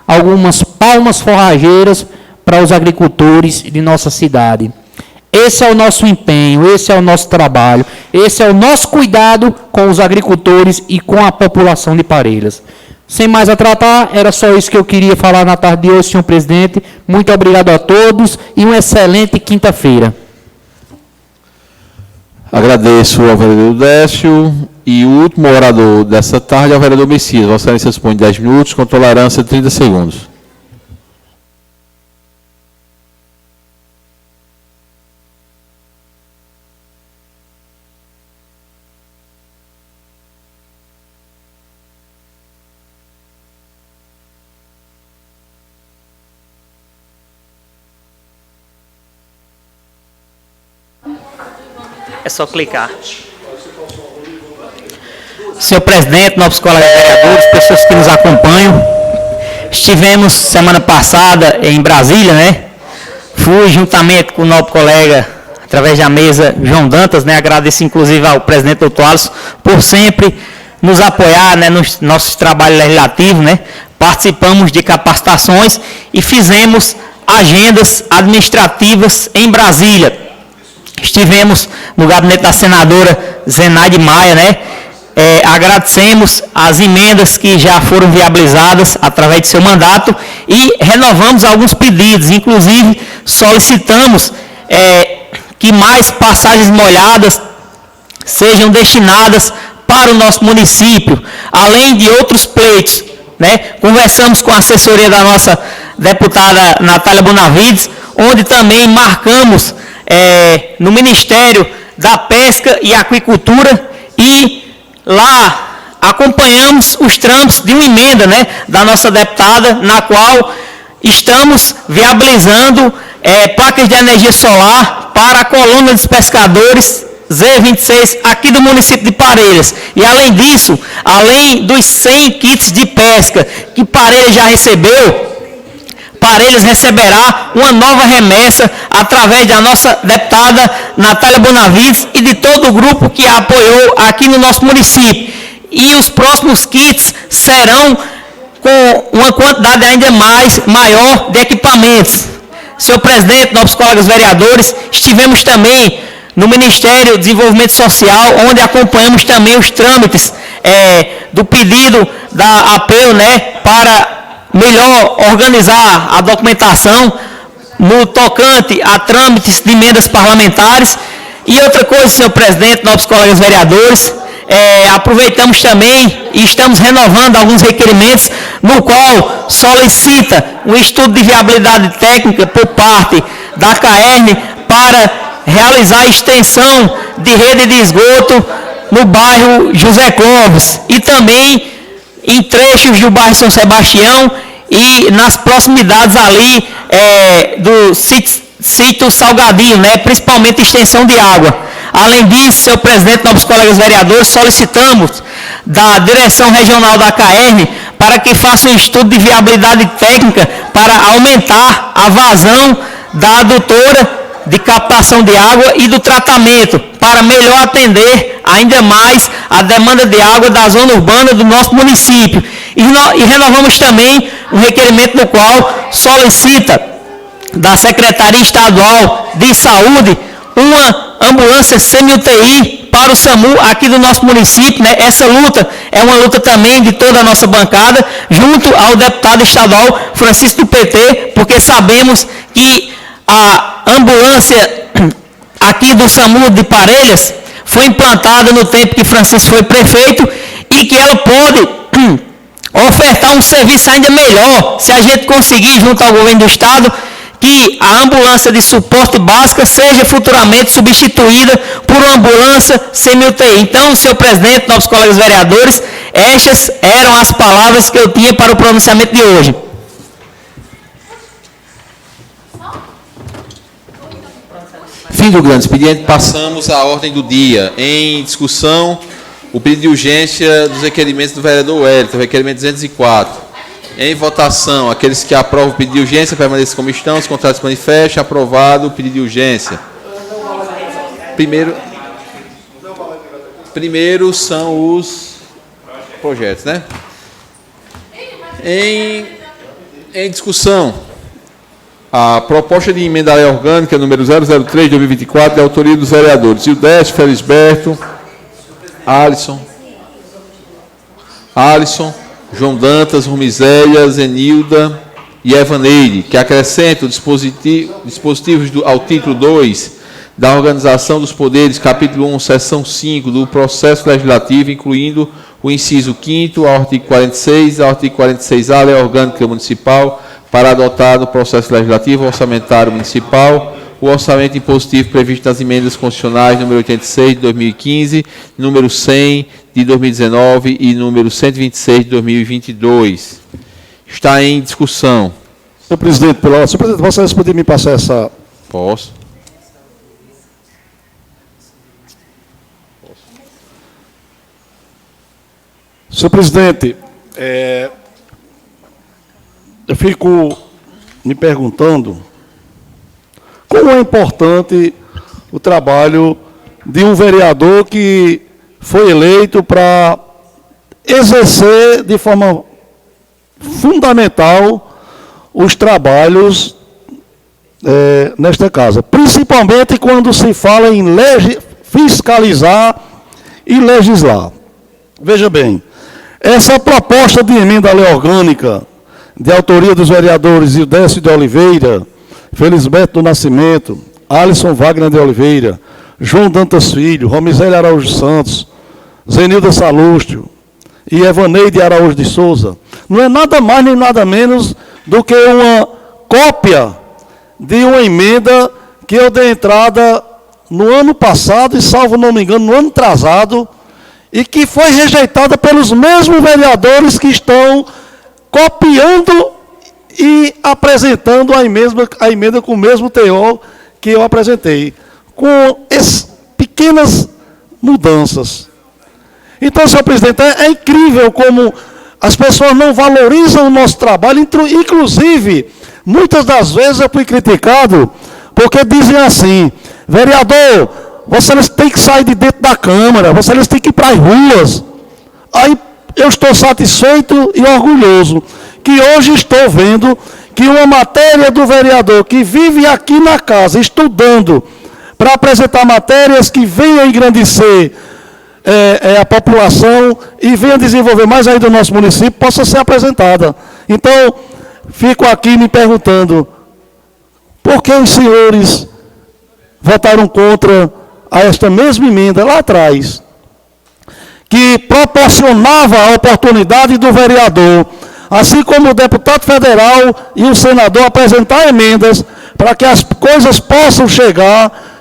algumas palmas forrageiras para os agricultores de nossa cidade. Esse é o nosso empenho, esse é o nosso trabalho, esse é o nosso cuidado com os agricultores e com a população de Parelhas. Sem mais a tratar, era só isso que eu queria falar na tarde de hoje, senhor presidente. Muito obrigado a todos e uma excelente quinta-feira. Agradeço ao vereador Décio. E o último orador dessa tarde é o vereador Messias. Vossa Excelência dispõe de 10 minutos, com tolerância de 30 segundos. É só clicar. Senhor presidente, novos colegas vereadores, pessoas que nos acompanham, estivemos semana passada em Brasília, né? Fui juntamente com o novo colega, através da mesa, João Dantas, né? Agradeço inclusive ao presidente doutor Alisson por sempre nos apoiar, né? Nos nossos trabalhos legislativos, né? Participamos de capacitações e fizemos agendas administrativas em Brasília. Estivemos no gabinete da senadora Zenaide Maia, né? Agradecemos as emendas que já foram viabilizadas através de seu mandato e renovamos alguns pedidos, inclusive solicitamos que mais passagens molhadas sejam destinadas para o nosso município, além de outros pleitos, né? Conversamos com a assessoria da nossa deputada Natália Bonavides, onde também marcamos no Ministério da Pesca e Aquicultura, e lá acompanhamos os trâmites de uma emenda, né, da nossa deputada, na qual estamos viabilizando placas de energia solar para a colônia dos pescadores Z26 aqui do município de Parelhas. E além disso, além dos 100 kits de pesca que Parelhas já recebeu, Parelhas receberá uma nova remessa através da nossa deputada Natália Bonavides e de todo o grupo que a apoiou aqui no nosso município. E os próximos kits serão com uma quantidade ainda maior de equipamentos. Senhor presidente, nossos colegas vereadores, estivemos também no Ministério do Desenvolvimento Social, onde acompanhamos também os trâmites do pedido da APEU, né, para melhor organizar a documentação no tocante a trâmites de emendas parlamentares. E outra coisa, senhor presidente, nossos colegas vereadores, aproveitamos também e estamos renovando alguns requerimentos, no qual solicita um estudo de viabilidade técnica por parte da CAERN para realizar a extensão de rede de esgoto no bairro José Clóvis e também em trechos do bairro São Sebastião e nas proximidades ali do sítio Salgadinho, né, principalmente extensão de água. Além disso, senhor presidente, novos colegas vereadores, solicitamos da direção regional da CAERN para que faça um estudo de viabilidade técnica para aumentar a vazão da adutora de captação de água e do tratamento, para melhor atender ainda mais a demanda de água da zona urbana do nosso município. E renovamos também um requerimento no qual solicita da Secretaria Estadual de Saúde uma ambulância semi-UTI para o SAMU aqui do nosso município, né? Essa luta é uma luta também de toda a nossa bancada, junto ao deputado estadual Francisco do PT, porque sabemos que a ambulância aqui do SAMU de Parelhas foi implantada no tempo que Francisco foi prefeito e que ela pode ofertar um serviço ainda melhor, se a gente conseguir, junto ao governo do estado, que a ambulância de suporte básica seja futuramente substituída por uma ambulância semi-UTI. Então, senhor presidente, nossos colegas vereadores, estas eram as palavras que eu tinha para o pronunciamento de hoje. Fim do grande expediente, passamos à ordem do dia. Em discussão, o pedido de urgência dos requerimentos do vereador Wellington, requerimento 204. Em votação, aqueles que aprovam o pedido de urgência permaneçam como estão, os contrários se manifestem. Aprovado o pedido de urgência. Primeiro são os projetos, né? Em discussão, a proposta de emenda à lei orgânica número 003 de 2024, de autoria dos vereadores Ildécio, Felisberto, Alisson, João Dantas, Rumizélia, Zenilda e Evaneide, que acrescentam dispositivos ao título 2 da Organização dos Poderes, capítulo 1, seção 5 do processo legislativo, incluindo o inciso 5º ao artigo 46, ao artigo 46A, Lei Orgânica Municipal, para adotar no processo legislativo orçamentário municipal o orçamento impositivo previsto nas emendas constitucionais número 86 de 2015, número 100 de 2019 e número 126 de 2022. Está em discussão. Senhor presidente, vocês podem me passar essa... Posso. Senhor presidente, eu fico me perguntando como é importante o trabalho de um vereador que foi eleito para exercer de forma fundamental os trabalhos nesta casa, principalmente quando se fala em fiscalizar e legislar. Veja bem, essa proposta de emenda à lei orgânica, de autoria dos vereadores Ildécio de Oliveira, Felisberto do Nascimento, Alisson Wagner de Oliveira, João Dantas Filho, Romizélia Araújo Santos, Zenilda Salústio e Evaneide Araújo de Souza, não é nada mais nem nada menos do que uma cópia de uma emenda que eu dei entrada no ano passado, e salvo não me engano, no ano atrasado, e que foi rejeitada pelos mesmos vereadores que estão copiando e apresentando a emenda com o mesmo teor que eu apresentei, com pequenas mudanças. Então, senhor presidente, é incrível como as pessoas não valorizam o nosso trabalho, inclusive, muitas das vezes eu fui criticado, porque dizem assim: vereador, vocês têm que sair de dentro da Câmara, vocês têm que ir para as ruas. Aí eu estou satisfeito e orgulhoso que hoje estou vendo que uma matéria do vereador que vive aqui na casa, estudando, para apresentar matérias que venham engrandecer a população e venham desenvolver mais ainda o nosso município, possa ser apresentada. Então, fico aqui me perguntando, por que os senhores votaram contra a esta mesma emenda lá atrás, que proporcionava a oportunidade do vereador, assim como o deputado federal e o senador, apresentar emendas para que as coisas possam chegar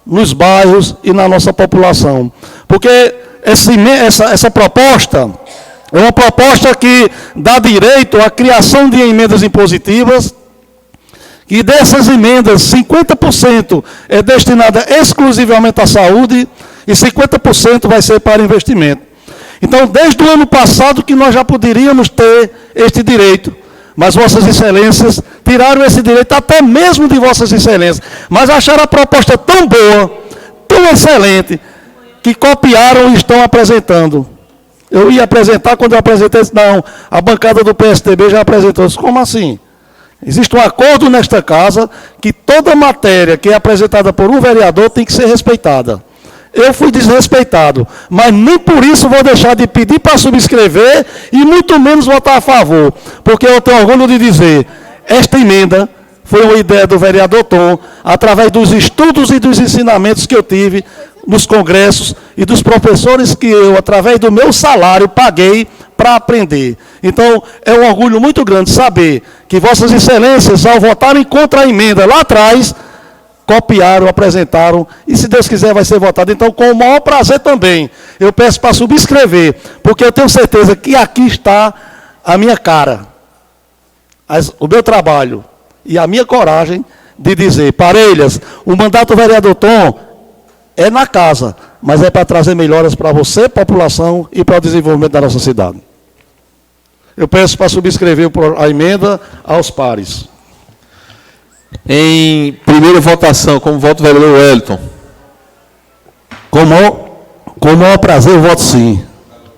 nos bairros e na nossa população. Porque essa proposta é uma proposta que dá direito à criação de emendas impositivas, e dessas emendas, 50% é destinada exclusivamente à saúde e 50% vai ser para investimento. Então, desde o ano passado que nós já poderíamos ter este direito, mas vossas excelências tiraram esse direito até mesmo de vossas excelências, mas acharam a proposta tão boa, tão excelente, que copiaram e estão apresentando. Eu ia apresentar, quando eu apresentei, não, a bancada do PSDB já apresentou. Eu disse, como assim? Existe um acordo nesta casa que toda matéria que é apresentada por um vereador tem que ser respeitada. Eu fui desrespeitado, mas nem por isso vou deixar de pedir para subscrever e muito menos votar a favor, porque eu tenho orgulho de dizer, esta emenda foi uma ideia do vereador Tom, através dos estudos e dos ensinamentos que eu tive nos congressos e dos professores que eu, através do meu salário, paguei para aprender. Então, é um orgulho muito grande saber que vossas excelências, ao votarem contra a emenda lá atrás, copiaram, apresentaram, e se Deus quiser vai ser votado. Então, com o maior prazer também, eu peço para subscrever, porque eu tenho certeza que aqui está a minha cara, o meu trabalho e a minha coragem de dizer, Parelhas, o mandato do vereador Tom é na casa, mas é para trazer melhoras para você, população, e para o desenvolvimento da nossa cidade. Eu peço para subscrever a emenda aos pares. Em primeira votação, como voto o vereador Wellington. Com o maior prazer, eu voto sim.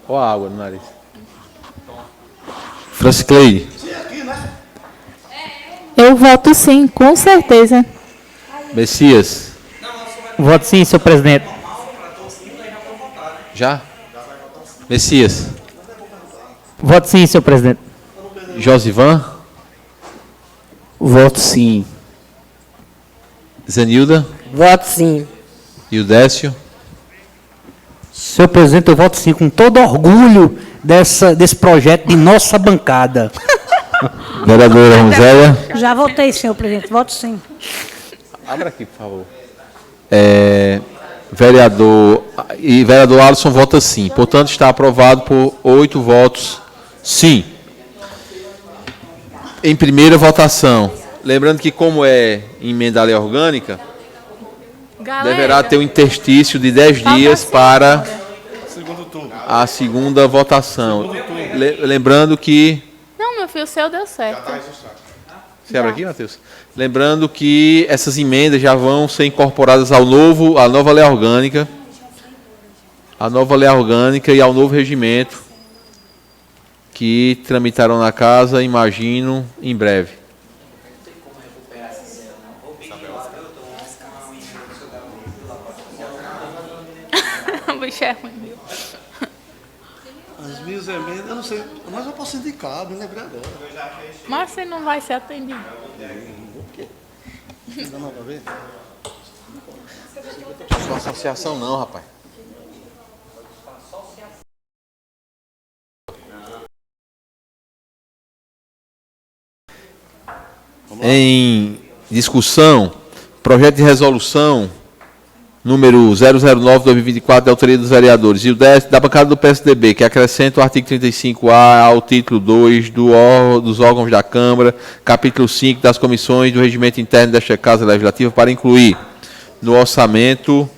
Olha a água no nariz. Francicleide. Eu voto sim, com certeza. Messias. Voto sim, senhor presidente. Já? Messias. Voto sim, senhor presidente. Josivan. Voto sim. Zenilda. Voto sim. E o Décio. Senhor presidente, eu voto sim, com todo orgulho desse projeto de nossa bancada. Vereadora Rosélia. Já votei, senhor presidente. Voto sim. Abra aqui, por favor. Vereador Alisson vota sim. Portanto, está aprovado por 8 votos sim. Em primeira votação, lembrando que como é emenda à lei orgânica, deverá ter um interstício de 10 dias para a segunda votação. Lembrando que... Não, meu filho, o seu deu certo. Você abre aqui, Matheus? Lembrando que essas emendas já vão ser incorporadas à nova lei orgânica, e ao novo regimento que tramitarão na casa, imagino, em breve. O bicho é ruim, viu? As minhas emendas, eu não sei, mas eu posso indicar, me lembrei agora. Mas você não vai ser atendido. Por quê? Não dá nada a ver? Não é associação não, rapaz. Em discussão, projeto de resolução número 009/2024, de autoria dos vereadores, e o 10 da bancada do PSDB, que acrescenta o artigo 35A ao título 2 dos órgãos da Câmara, capítulo 5 das comissões do regimento interno desta Casa Legislativa, para incluir no orçamento...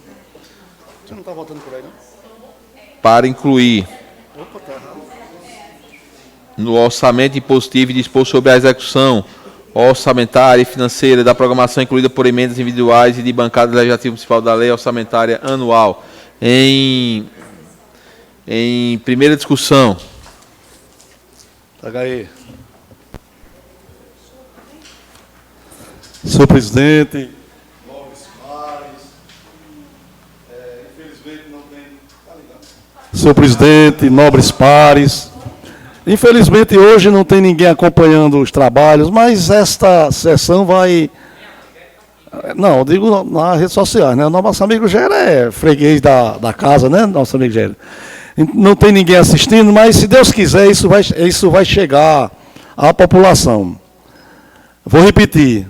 Você não está votando por aí, não? Para incluir no orçamento impositivo e dispor sobre a execução orçamentária e financeira da programação incluída por emendas individuais e de bancada legislativa municipal da lei orçamentária anual. Em primeira discussão. HE. Senhor presidente, nobres pares, infelizmente não tem... Senhor presidente, nobres pares, infelizmente hoje não tem ninguém acompanhando os trabalhos, mas esta sessão vai... Não, eu digo nas redes sociais, né? O nosso amigo Gera é freguês da casa, né? Nosso amigo Gera. Não tem ninguém assistindo, mas se Deus quiser, isso vai chegar à população. Vou repetir.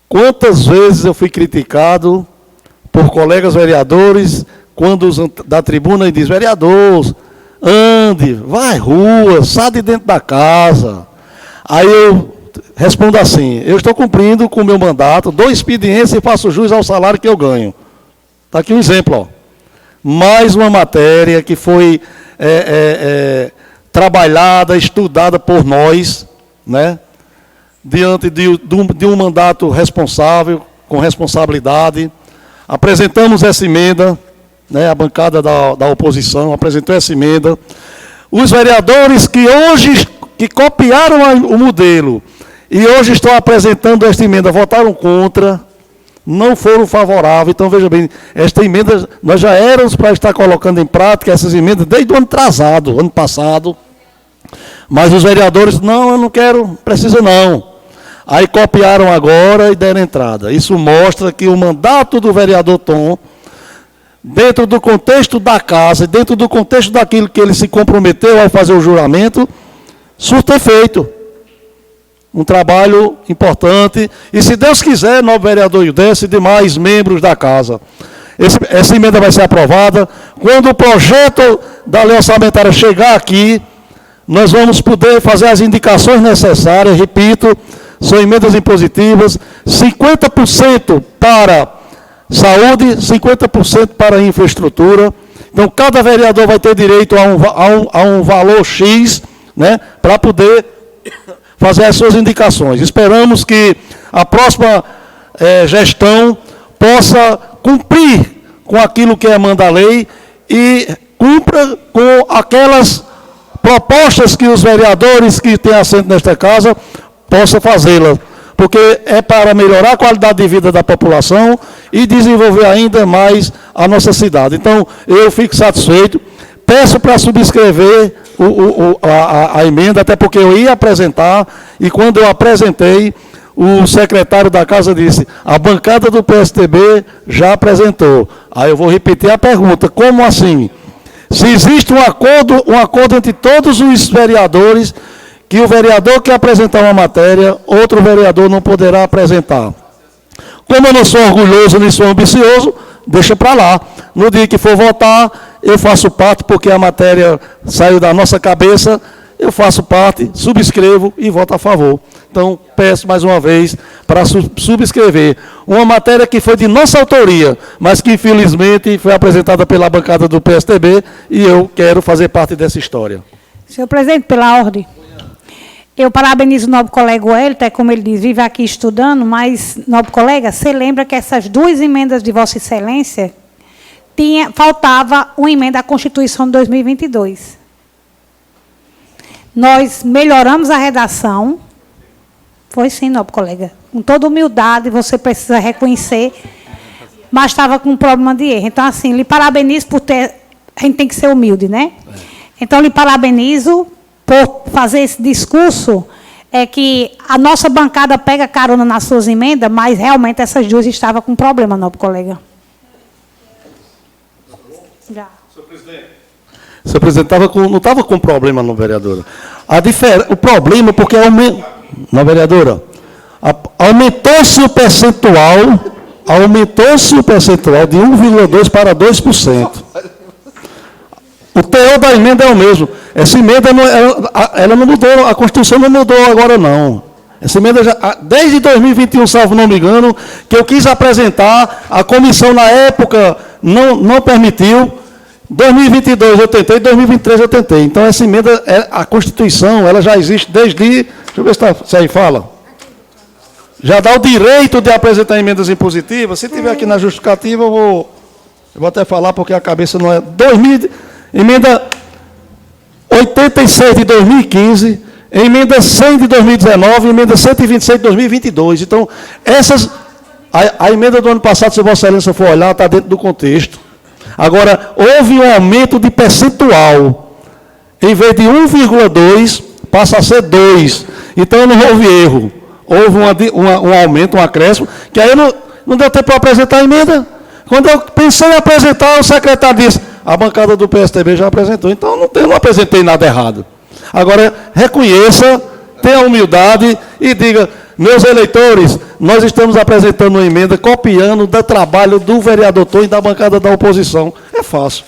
Quantas vezes eu fui criticado por colegas vereadores, quando da tribuna e diz, vereador, ande, vai rua, sai de dentro da casa. Aí eu respondo assim, eu estou cumprindo com o meu mandato, dou expediência e faço jus ao salário que eu ganho. Está aqui um exemplo, ó. Mais uma matéria que foi trabalhada, estudada por nós, né? Diante de um mandato responsável, com responsabilidade. Apresentamos essa emenda, né? A bancada da oposição apresentou essa emenda. Os vereadores que copiaram o modelo e hoje estão apresentando esta emenda, votaram contra, não foram favoráveis. Então, veja bem, esta emenda, nós já éramos para estar colocando em prática essas emendas desde o ano atrasado, ano passado. Mas os vereadores, não, eu não quero, precisa não. Aí copiaram agora e deram entrada. Isso mostra que o mandato do vereador Tom, dentro do contexto da casa, dentro do contexto daquilo que ele se comprometeu ao fazer o juramento, surta efeito. Um trabalho importante. E se Deus quiser, novo vereador Ildécio e demais membros da casa, essa emenda vai ser aprovada. Quando o projeto da lei orçamentária chegar aqui, nós vamos poder fazer as indicações necessárias, repito, são emendas impositivas, 50% para saúde, 50% para infraestrutura. Então, cada vereador vai ter direito a um valor X, né, para poder fazer as suas indicações. Esperamos que a próxima gestão possa cumprir com aquilo que manda a lei e cumpra com aquelas propostas que os vereadores que têm assento nesta casa possam fazê-las, porque é para melhorar a qualidade de vida da população e desenvolver ainda mais a nossa cidade. Então, eu fico satisfeito, peço para subscrever a emenda, até porque eu ia apresentar, e quando eu apresentei, o secretário da casa disse, a bancada do PSDB já apresentou. Aí eu vou repetir a pergunta, como assim? Se existe um acordo entre todos os vereadores, que o vereador que apresentar uma matéria, outro vereador não poderá apresentar. Como eu não sou orgulhoso nem sou ambicioso, deixa para lá. No dia que for votar, eu faço parte, porque a matéria saiu da nossa cabeça, eu faço parte, subscrevo e voto a favor. Então, peço mais uma vez para subscrever uma matéria que foi de nossa autoria, mas que infelizmente foi apresentada pela bancada do PSDB e eu quero fazer parte dessa história. Senhor presidente, pela ordem. Eu parabenizo o nobre colega Wellington, como ele diz, vive aqui estudando, mas, nobre colega, você lembra que essas duas emendas de Vossa Excelência, faltava uma emenda à Constituição de 2022. Nós melhoramos a redação, foi sim, nobre colega, com toda humildade, você precisa reconhecer, mas estava com um problema de erro. Então, assim, lhe parabenizo por ter... A gente tem que ser humilde, né? Então, lhe parabenizo por fazer esse discurso, que a nossa bancada pega carona nas suas emendas, mas realmente essas duas estavam com problema, nobre colega. Já. Senhor presidente, não estava com problema, não, vereadora. O problema, porque é o mesmo... Não, vereadora, Aumentou-se o percentual de 1,2% para 2%. O teor da emenda é o mesmo. Essa emenda ela não mudou, a Constituição não mudou agora, não. Essa emenda, desde 2021, salvo não me engano, que eu quis apresentar, a comissão na época não permitiu. 2022 eu tentei, 2023 eu tentei. Então, essa emenda, a Constituição, ela já existe desde... Deixa eu ver se aí fala. Já dá o direito de apresentar emendas impositivas. Se tiver aqui na justificativa, eu vou até falar, porque a cabeça não é... Emenda 86 de 2015, emenda 100 de 2019, emenda 126 de 2022. Então, a emenda do ano passado, se Vossa Excelência for olhar, está dentro do contexto. Agora, houve um aumento de percentual. Em vez de 1,2, passa a ser 2. Então, não houve erro. Houve um aumento, um acréscimo, que aí não deu tempo para apresentar a emenda. Quando eu pensei em apresentar, o secretário disse, a bancada do PSDB já apresentou, então eu não apresentei nada errado. Agora, reconheça, tenha humildade e diga, meus eleitores, nós estamos apresentando uma emenda copiando do trabalho do vereador Tom e da bancada da oposição. É fácil.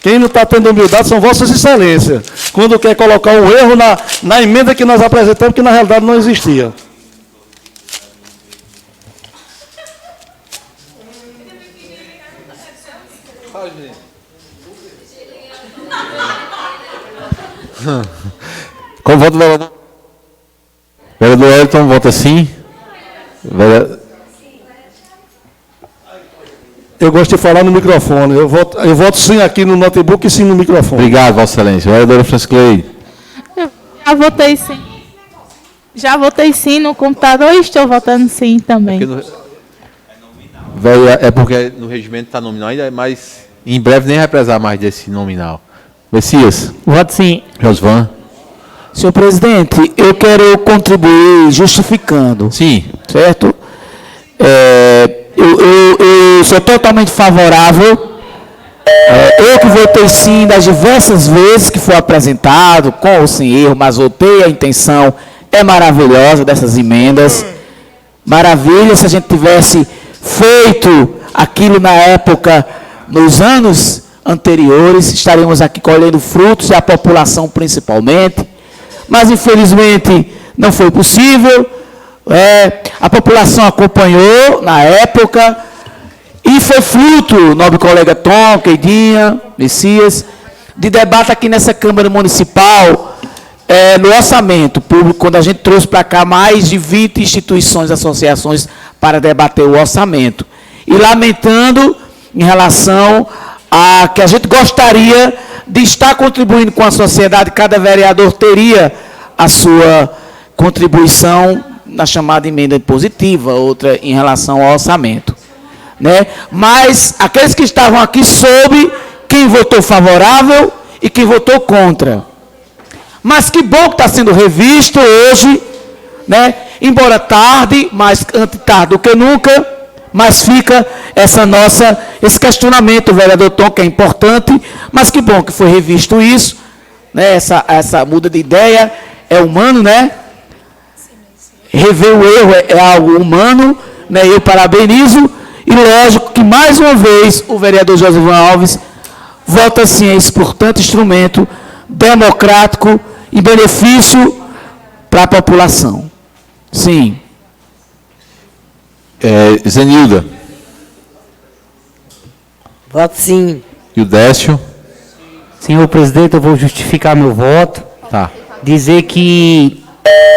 Quem não está tendo humildade são Vossas Excelências, quando quer colocar um erro na emenda que nós apresentamos, que na realidade não existia. Como vota o vereador? Vereador Elton, vota sim. Eu gosto de falar no microfone. Eu voto sim aqui no notebook e sim no microfone. Obrigado, Vossa Excelência. Vereadora Francisclei. Já votei sim. Já votei sim no computador e estou votando sim também. É porque no regimento está nominal ainda, mas em breve nem vai precisar mais desse nominal. Messias. Voto sim. Josvan. Senhor presidente, eu quero contribuir justificando. Sim. Certo? Eu sou totalmente favorável. Eu que votei sim das diversas vezes que foi apresentado, com ou sem erro, mas votei, a intenção é maravilhosa dessas emendas. Maravilha se a gente tivesse feito aquilo na época, nos anos anteriores, estaríamos aqui colhendo frutos, e a população principalmente. Mas, infelizmente, não foi possível. A população acompanhou na época e foi fruto, nobre colega Tom, Queidinha, Messias, de debate aqui nessa Câmara Municipal, no orçamento público, quando a gente trouxe para cá mais de 20 instituições, associações para debater o orçamento. E lamentando em relação a que a gente gostaria de estar contribuindo com a sociedade, cada vereador teria a sua contribuição na chamada emenda impositiva, outra em relação ao orçamento. Né? Mas aqueles que estavam aqui soube quem votou favorável e quem votou contra. Mas que bom que está sendo revisto hoje, né? Embora tarde, mais antes tarde do que nunca, mas fica esse questionamento, vereador Tom, que é importante, mas que bom que foi revisto isso, né? Essa muda de ideia é humano, né? Rever o erro é algo humano, né? Eu parabenizo, e lógico que mais uma vez o vereador Josivan Alves vota sim a esse importante instrumento democrático e benefício para a população. Sim. Zenilda. Voto sim. E o Décio? Senhor presidente, eu vou justificar meu voto. Tá. Dizer que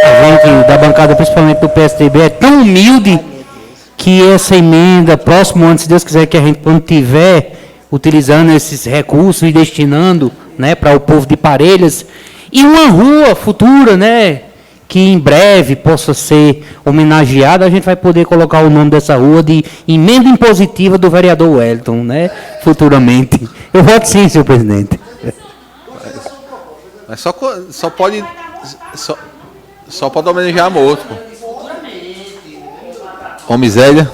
a gente da bancada, principalmente do PSDB, é tão humilde que essa emenda, próximo ano, se Deus quiser, que a gente, quando tiver utilizando esses recursos e destinando, né, para o povo de Parelhas, e uma rua futura, né, que em breve possa ser homenageada, a gente vai poder colocar o nome dessa rua de emenda impositiva do vereador Wellington, né, futuramente. Eu voto sim, senhor presidente. Mas só pode homenagear morto. Ô, miséria.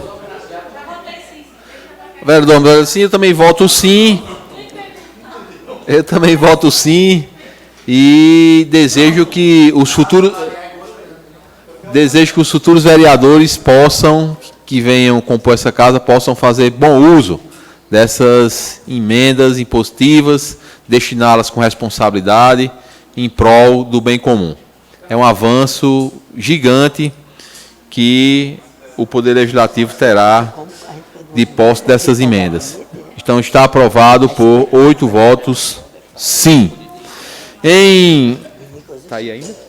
Vereador, sim, eu também voto sim. Eu também voto sim. E desejo que os futuros Desejo que os futuros vereadores que venham compor essa casa, possam fazer bom uso dessas emendas impositivas, destiná-las com responsabilidade em prol do bem comum. É um avanço gigante que o Poder Legislativo terá de posse dessas emendas. Então, está aprovado por 8 votos sim. Está aí ainda?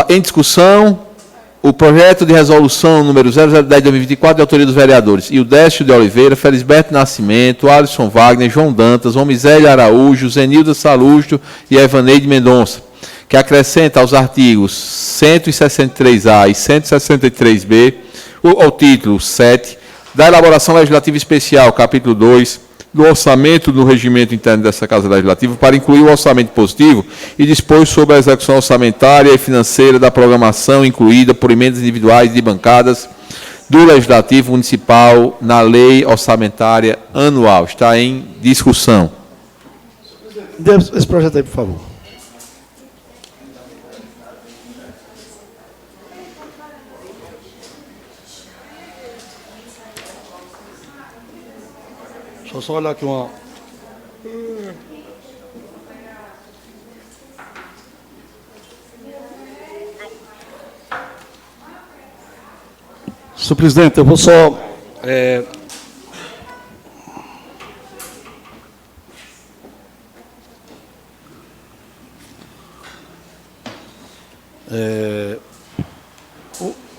Em discussão, o projeto de resolução número 0010/2024, de autoria dos vereadores Ildécio de Oliveira, Felisberto Nascimento, Alisson Wagner, João Dantas, Romizélia Araújo, Zenilda Salusto e Evaneide Mendonça, que acrescenta aos artigos 163A e 163B ao título 7 da elaboração legislativa especial, capítulo 2, do orçamento do regimento interno dessa Casa Legislativa, para incluir o orçamento positivo e dispor sobre a execução orçamentária e financeira da programação incluída por emendas individuais de bancadas do Legislativo Municipal na Lei Orçamentária Anual. Está em discussão. Dê esse projeto aí, por favor. Deixa eu só olhar aqui uma... Senhor presidente, eu vou só...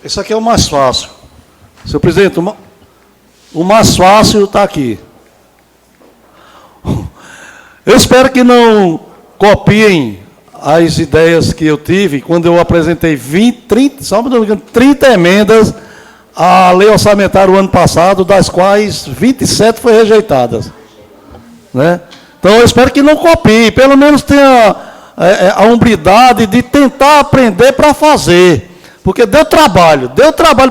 Esse aqui é o mais fácil. Senhor presidente, o mais fácil está aqui. Eu espero que não copiem as ideias que eu tive quando eu apresentei 30 emendas à lei orçamentária o ano passado, das quais 27 foram rejeitadas. Né? Então, eu espero que não copiem, pelo menos tenha a hombridade de tentar aprender para fazer. Porque deu trabalho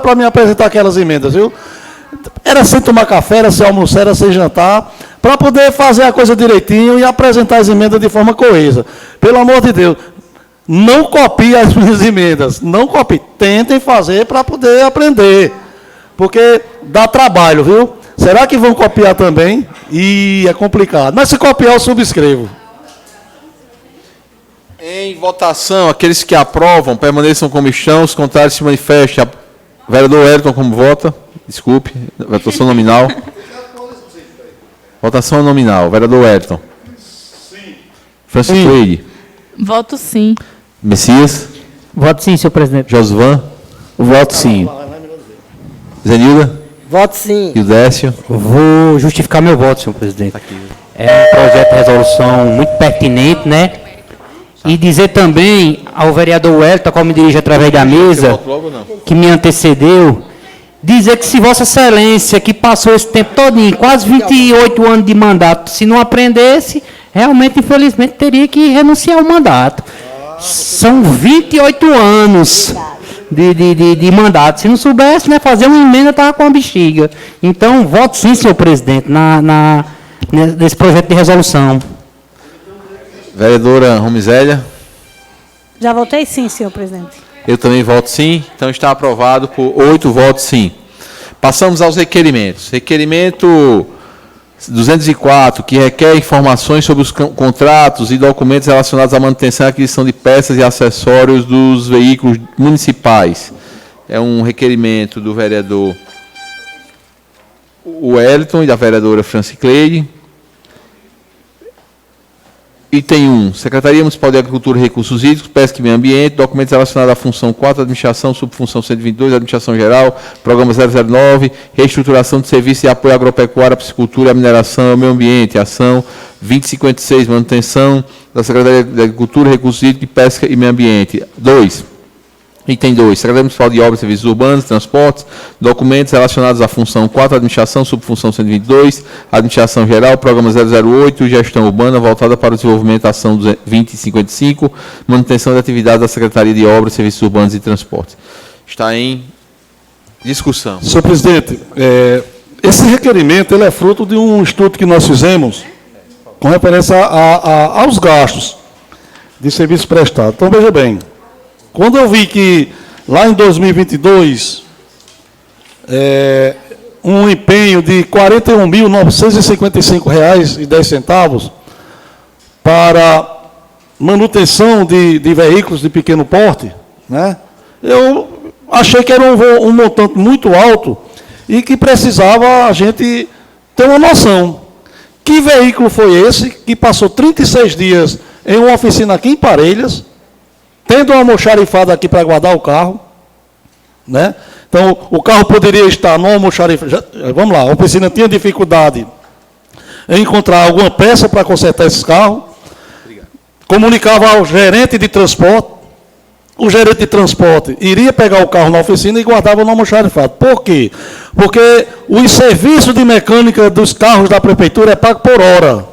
para mim apresentar aquelas emendas, viu? Era sem tomar café, era sem almoçar, era sem jantar, para poder fazer a coisa direitinho e apresentar as emendas de forma coesa. Pelo amor de Deus, não copie as minhas emendas, não copie. Tentem fazer para poder aprender, porque dá trabalho, viu? Será que vão copiar também? E é complicado. Mas se copiar, eu subscrevo. Em votação, aqueles que aprovam permaneçam como estão, os contrários se manifestem. Vereador Wellington, como vota? Desculpe, votação nominal. Votação nominal. Vereador Wellington. Sim. Francisco Eide. Voto sim. Messias. Voto sim, senhor presidente. Josvan. Voto sim. Zenilda. Voto sim. Ildécio. Vou justificar meu voto, senhor presidente. É um projeto de resolução muito pertinente, né? E dizer também ao vereador Wellington, qual me dirijo através da mesa, que me antecedeu, dizer que se Vossa Excelência, que passou esse tempo todinho, quase 28 anos de mandato, se não aprendesse, realmente, infelizmente, teria que renunciar ao mandato. São 28 anos de mandato. Se não soubesse, né, fazer uma emenda, estava com a bexiga. Então, voto sim, senhor presidente, nesse projeto de resolução. Vereadora Romizélia. Já votei sim, senhor presidente. Eu também voto sim, então está aprovado por 8 votos sim. Passamos aos requerimentos. Requerimento 204, que requer informações sobre os contratos e documentos relacionados à manutenção e aquisição de peças e acessórios dos veículos municipais. É um requerimento do vereador Wellington e da vereadora Francicleide. Item 1. Secretaria Municipal de Agricultura e Recursos Hídricos, Pesca e Meio Ambiente, documentos relacionados à função 4, administração, subfunção 122, administração geral, programa 009, reestruturação de serviços de apoio à agropecuária, piscicultura e à mineração ao meio ambiente, ação 2056, manutenção da Secretaria de Agricultura, Recursos Hídricos, Pesca e Meio Ambiente. 2. Item 2. Secretaria Municipal de Obras, Serviços Urbanos e Transportes, documentos relacionados à função 4, administração, subfunção 122, administração geral, programa 008, gestão urbana, voltada para o desenvolvimento da ação 2055, manutenção de atividades da Secretaria de Obras, Serviços Urbanos e Transportes. Está em discussão. Senhor presidente, esse requerimento ele é fruto de um estudo que nós fizemos com referência aos gastos. de serviço prestado. Então, veja bem, quando eu vi que lá em 2022, um empenho de R$ 41.955,10 para manutenção de veículos de pequeno porte, né? Eu achei que era um montante muito alto e que precisava a gente ter uma noção. Que veículo foi esse que passou 36 dias em uma oficina aqui em Parelhas, tendo uma almoxarifada aqui para guardar o carro, né? Então, o carro poderia estar no almoxarifado. Vamos lá, a oficina tinha dificuldade em encontrar alguma peça para consertar esse carro. Comunicava ao gerente de transporte. O gerente de transporte iria pegar o carro na oficina e guardava no almoxarifado. Por quê? Porque o serviço de mecânica dos carros da prefeitura é pago por hora.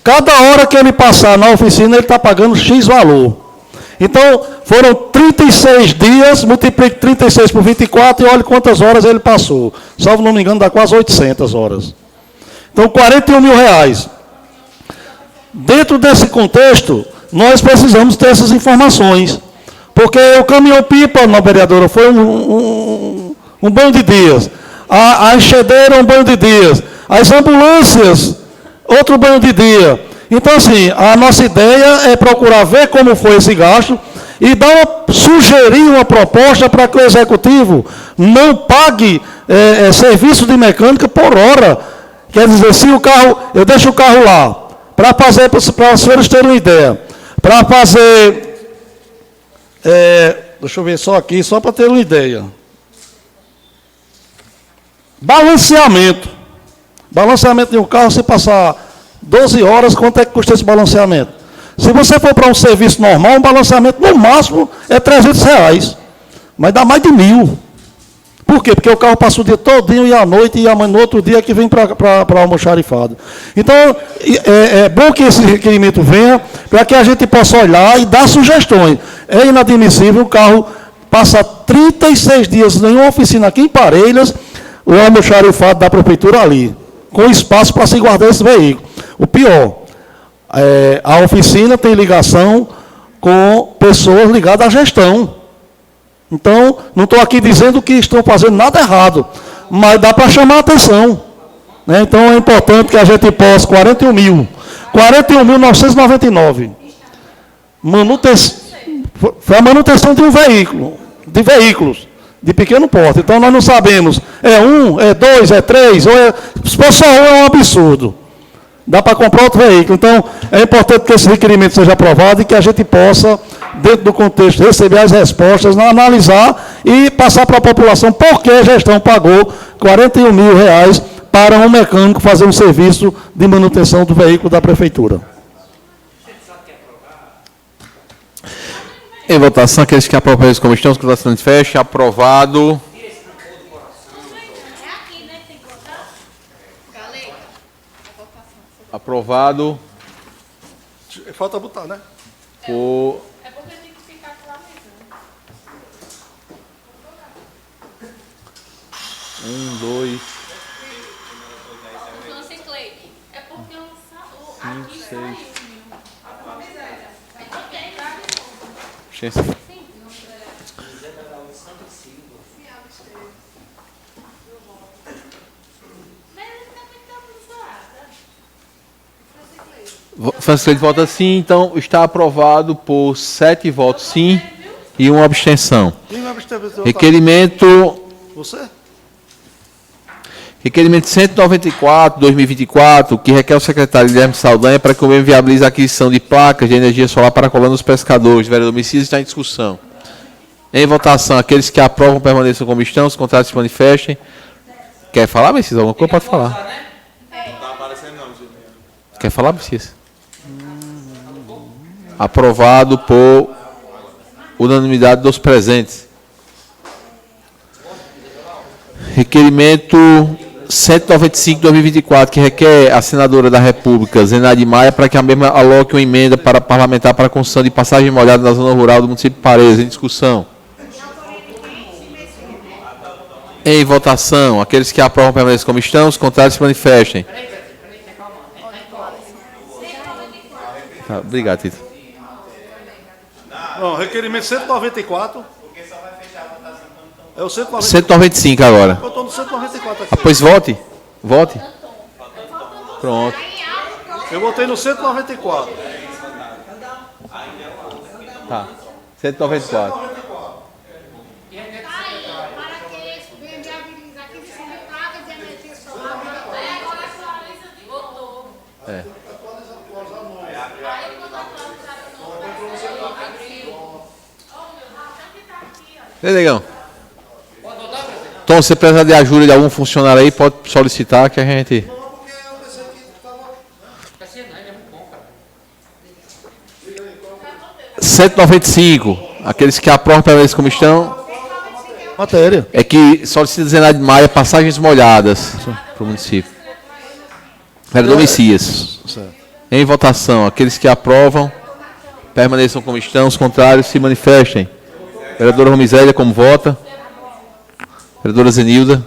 Cada hora que ele passar na oficina, ele está pagando X valor. Então, foram 36 dias, multiplique 36 por 24 e olhe quantas horas ele passou. Salvo não me engano, dá quase 800 horas. Então, R$ 41 mil. Dentro desse contexto, nós precisamos ter essas informações. Porque o caminhão-pipa, vereadora, foi um banho de dias. A enxadeira, um banho de dias. As ambulâncias, outro banho de dia. Então, assim, a nossa ideia é procurar ver como foi esse gasto e sugerir uma proposta para que o executivo não pague serviço de mecânica por hora. Quer dizer, se o carro, eu deixo o carro lá, para fazer, para os senhores terem uma ideia, para fazer... deixa eu ver só aqui, só para ter uma ideia. Balanceamento. Balanceamento de um carro, se passar 12 horas, quanto é que custa esse balanceamento? Se você for para um serviço normal, um balanceamento no máximo é R$ 300. Mas dá mais de 1.000. Por quê? Porque o carro passa o dia todinho e à noite, e no outro dia que vem para almoxarifado. Então, é bom que esse requerimento venha, para que a gente possa olhar e dar sugestões. É inadmissível o carro passar 36 dias em uma oficina aqui em Parelhas, o almoxarifado da prefeitura ali, com espaço para se guardar esse veículo. O pior, a oficina tem ligação com pessoas ligadas à gestão. Então, não estou aqui dizendo que estão fazendo nada errado, mas dá para chamar a atenção, né? Então, é importante que a gente possa, 41 mil, 41.999. Foi a manutenção de um veículo, de veículos de pequeno porte. Então, nós não sabemos, é 1, é 2, é 3, ou se for só um, é um absurdo. Dá para comprar outro veículo. Então, é importante que esse requerimento seja aprovado e que a gente possa, dentro do contexto, receber as respostas, analisar e passar para a população por que a gestão pagou R$ 41 mil para um mecânico fazer um serviço de manutenção do veículo da prefeitura. Em votação, aqueles que aprovam como estão, escrutação de fecha, aprovado. Aprovado. Falta botar, né? Por... É porque tem que ficar com a mesa. 1, 2, É porque aqui 5, 6. Francisco Leite vota sim, então está aprovado por 7 votos sim e uma abstenção. Requerimento... Você? Requerimento 194, 2024, que requer ao secretário Guilherme Saldanha para que o mesmo viabilize a aquisição de placas de energia solar para a colônia dos pescadores. O vereador Messias está em discussão. Em votação, aqueles que aprovam permaneçam como estão, os contrários se manifestem. Quer falar, Messias? Alguma coisa pode falar. Não está aparecendo não, Gilberto. Quer falar, Messias? Aprovado por unanimidade dos presentes. Requerimento 195, 2024, que requer a senadora da República, Zenaide Maia, para que a mesma aloque uma emenda para parlamentar para a construção de passagem molhada na zona rural do município de Parelhas. Em discussão. Em votação, aqueles que aprovam permaneçam como estão, os contrários se manifestem. Tá, obrigado, Tito. Não, requerimento 194. É o 194. 195 agora. Eu estou no 194 aqui. Ah, pois vote. Vote. Pronto. Eu votei no 194. Tá. 194. É. Ei, negão. Então, se precisar de ajuda de algum funcionário aí, pode solicitar que a gente... R$195. Aqueles que aprovam para eles como estão. Matéria. É que solicita Zenaide Maia passagens molhadas para o município. Vereador Messias. Em votação, aqueles que aprovam permaneçam como estão, os contrários se manifestem. Vereadora Romizélia, como vota? Vereadora Zenilda.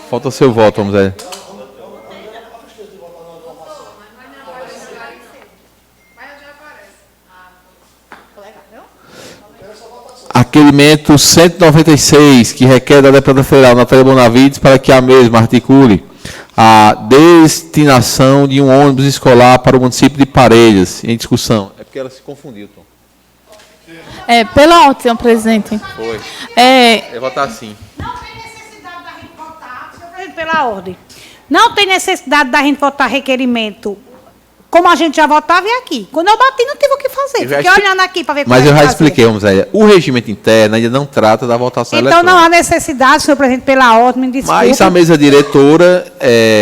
Falta o seu voto, Romizélia. Requerimento 196, que requer da deputada federal Natália Bonavides para que a mesma articule a destinação de um ônibus escolar para o município de Parelhas. Em discussão. É porque ela se confundiu, Tom. Pela ordem, senhor presidente. Foi. Eu vou votar sim. Não tem necessidade da gente votar, senhor presidente, pela ordem. Não tem necessidade da gente votar requerimento. Como a gente já votava e aqui. Quando eu bati, não tive o que fazer. Fiquei olhando aqui para ver como Mas eu já fazia. expliquei, vamos aí. O regimento interno ainda não trata da votação Então eletrônica. não há necessidade, senhor presidente, pela ordem, me desculpe. Mas a mesa diretora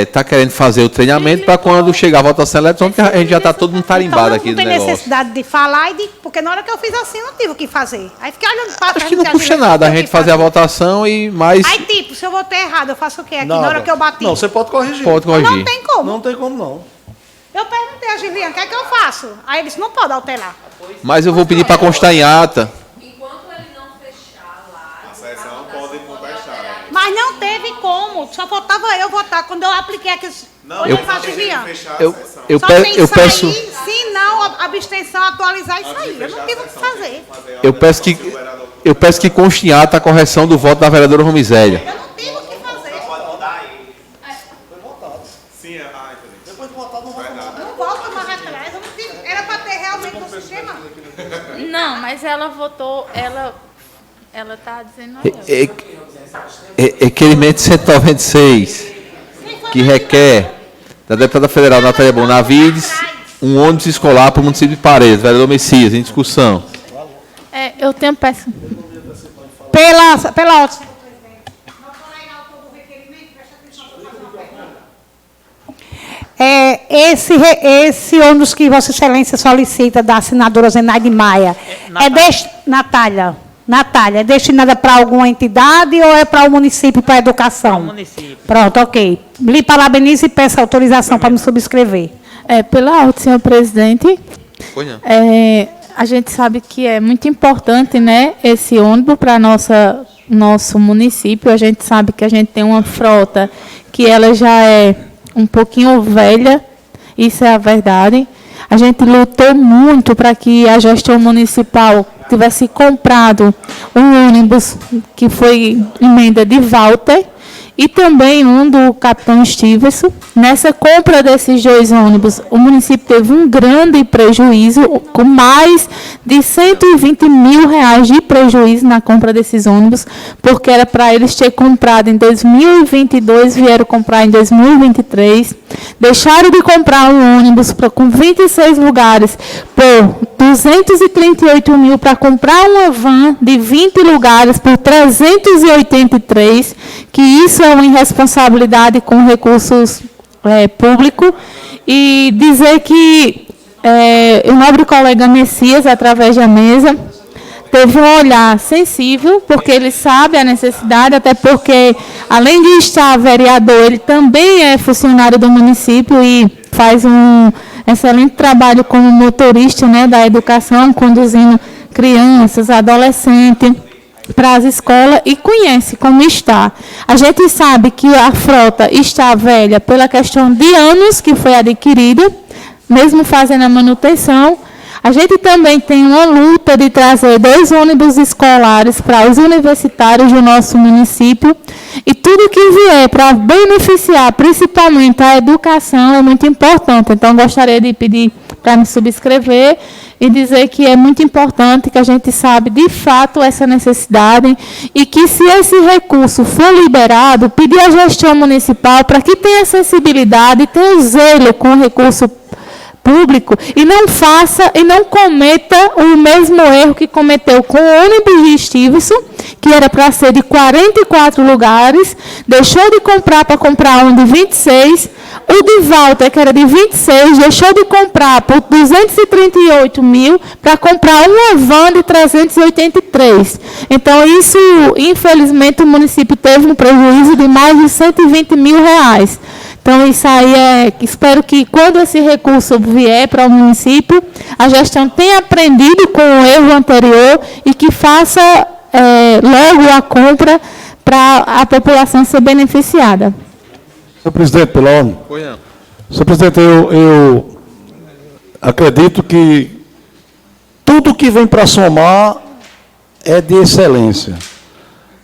está querendo fazer o treinamento para quando chegar a votação eletrônica, a gente já está todo mundo tarimbado aqui Não no tem negócio. necessidade de falar, porque na hora que eu fiz assim, não tive o que fazer. Aí fiquei olhando para Acho que não custa nada a gente fazer a votação e mais... Aí, tipo, se eu votei errado, eu faço o quê aqui Nada. na hora que eu bati? Não, você pode corrigir. Pode corrigir. Não tem como. Não tem como, não. Eu perguntei a Giliane, o que é que eu faço? Aí ele disse, não pode alterar. Mas eu vou pedir para constar em ata. Mas não teve como, só faltava eu votar. Quando eu apliquei aqui, Eu- faço, Giliane. Eu Só pe- tem eu sair, peço... se não, a abstenção atualizar e sair. Eu não tive o que fazer. Eu peço que conste em ata a correção do voto da vereadora Romizélia. Eu não tive o que fazer. Não volta mais atrás. Eu não tive, era para ter realmente no sistema. Não, mas ela votou, ela está dizendo... Requerimento 196, que requer da deputada federal Natália Bonavides um ônibus escolar para o município de Parelhas. Vereador Messias, em discussão. Eu tenho peça... Pela ordem. Esse ônibus que Vossa Excelência solicita da assinadora Zenaide Maia, Natália, é destinada para alguma entidade ou é para o município, para a educação? Para o município. Pronto, ok. Lhe parabenizo e peço autorização para me subscrever. Pela ordem, senhor presidente, Pois não. a gente sabe que é muito importante, né, esse ônibus para nosso município. A gente sabe que a gente tem uma frota que ela já é um pouquinho velha, isso é a verdade. A gente lutou muito para que a gestão municipal tivesse comprado um ônibus que foi emenda de Walter e também um do capitão Stevenson. Nessa compra desses dois ônibus, o município teve um grande prejuízo, com mais de R$120 mil de prejuízo na compra desses ônibus, porque era para eles ter comprado em 2022, vieram comprar em 2023, deixaram de comprar um ônibus com 26 lugares por R$238 mil para comprar uma van de 20 lugares por 383, que isso é uma irresponsabilidade com recursos públicos, e dizer que o nobre colega Messias, através da mesa, teve um olhar sensível, porque ele sabe a necessidade, até porque, além de estar vereador, ele também é funcionário do município e faz um excelente trabalho como motorista, né, da educação, conduzindo crianças, adolescentes. para as escolas e conhece como está. A gente sabe que a frota está velha pela questão de anos que foi adquirida, mesmo fazendo a manutenção. A gente também tem uma luta de trazer 2 ônibus escolares para os universitários do nosso município. E tudo que vier para beneficiar, principalmente a educação, é muito importante. Então, gostaria de pedir para me subscrever e dizer que é muito importante, que a gente sabe de fato essa necessidade e que, se esse recurso for liberado, pedir à gestão municipal para que tenha sensibilidade e tenha zelo com o recurso público e não faça e não cometa o mesmo erro que cometeu com o ônibus de Stevenson, que era para ser de 44 lugares, deixou de comprar para comprar um de 26, o de Walter, que era de 26, deixou de comprar por 238 mil para comprar uma van de 383. Então, isso, infelizmente, o município teve um prejuízo de mais de 120 mil reais. Então, isso aí espero que, quando esse recurso vier para o município, a gestão tenha aprendido com o erro anterior e que faça logo a compra para a população ser beneficiada. Senhor presidente, pela ordem. Pois não. Senhor presidente, eu acredito que tudo que vem para somar é de excelência.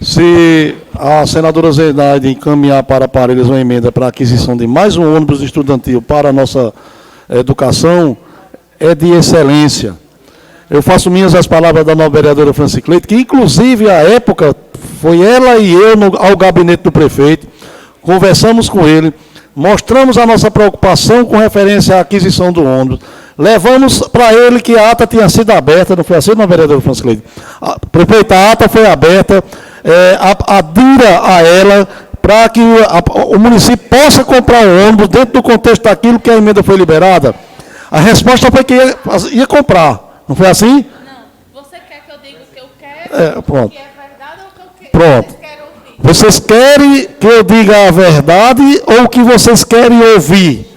Se a senadora Zenaide encaminhar para Parelhas uma emenda para a aquisição de mais um ônibus estudantil para a nossa educação, é de excelência. Eu faço minhas as palavras da nova vereadora Francicleide, que inclusive, à época, foi ela e eu ao gabinete do prefeito, conversamos com ele, mostramos a nossa preocupação com referência à aquisição do ônibus, levamos para ele que a ata tinha sido aberta, não foi assim, não, vereadora Francicleide? Prefeito, a ata foi aberta, adira a ela, para que o município possa comprar um ônibus dentro do contexto daquilo que a emenda foi liberada. A resposta foi que ia comprar, não foi assim? Não, você quer que eu diga o que eu quero, pronto. que é verdade ou o que eu Pronto. Vocês querem que eu diga a verdade ou o que vocês querem ouvir?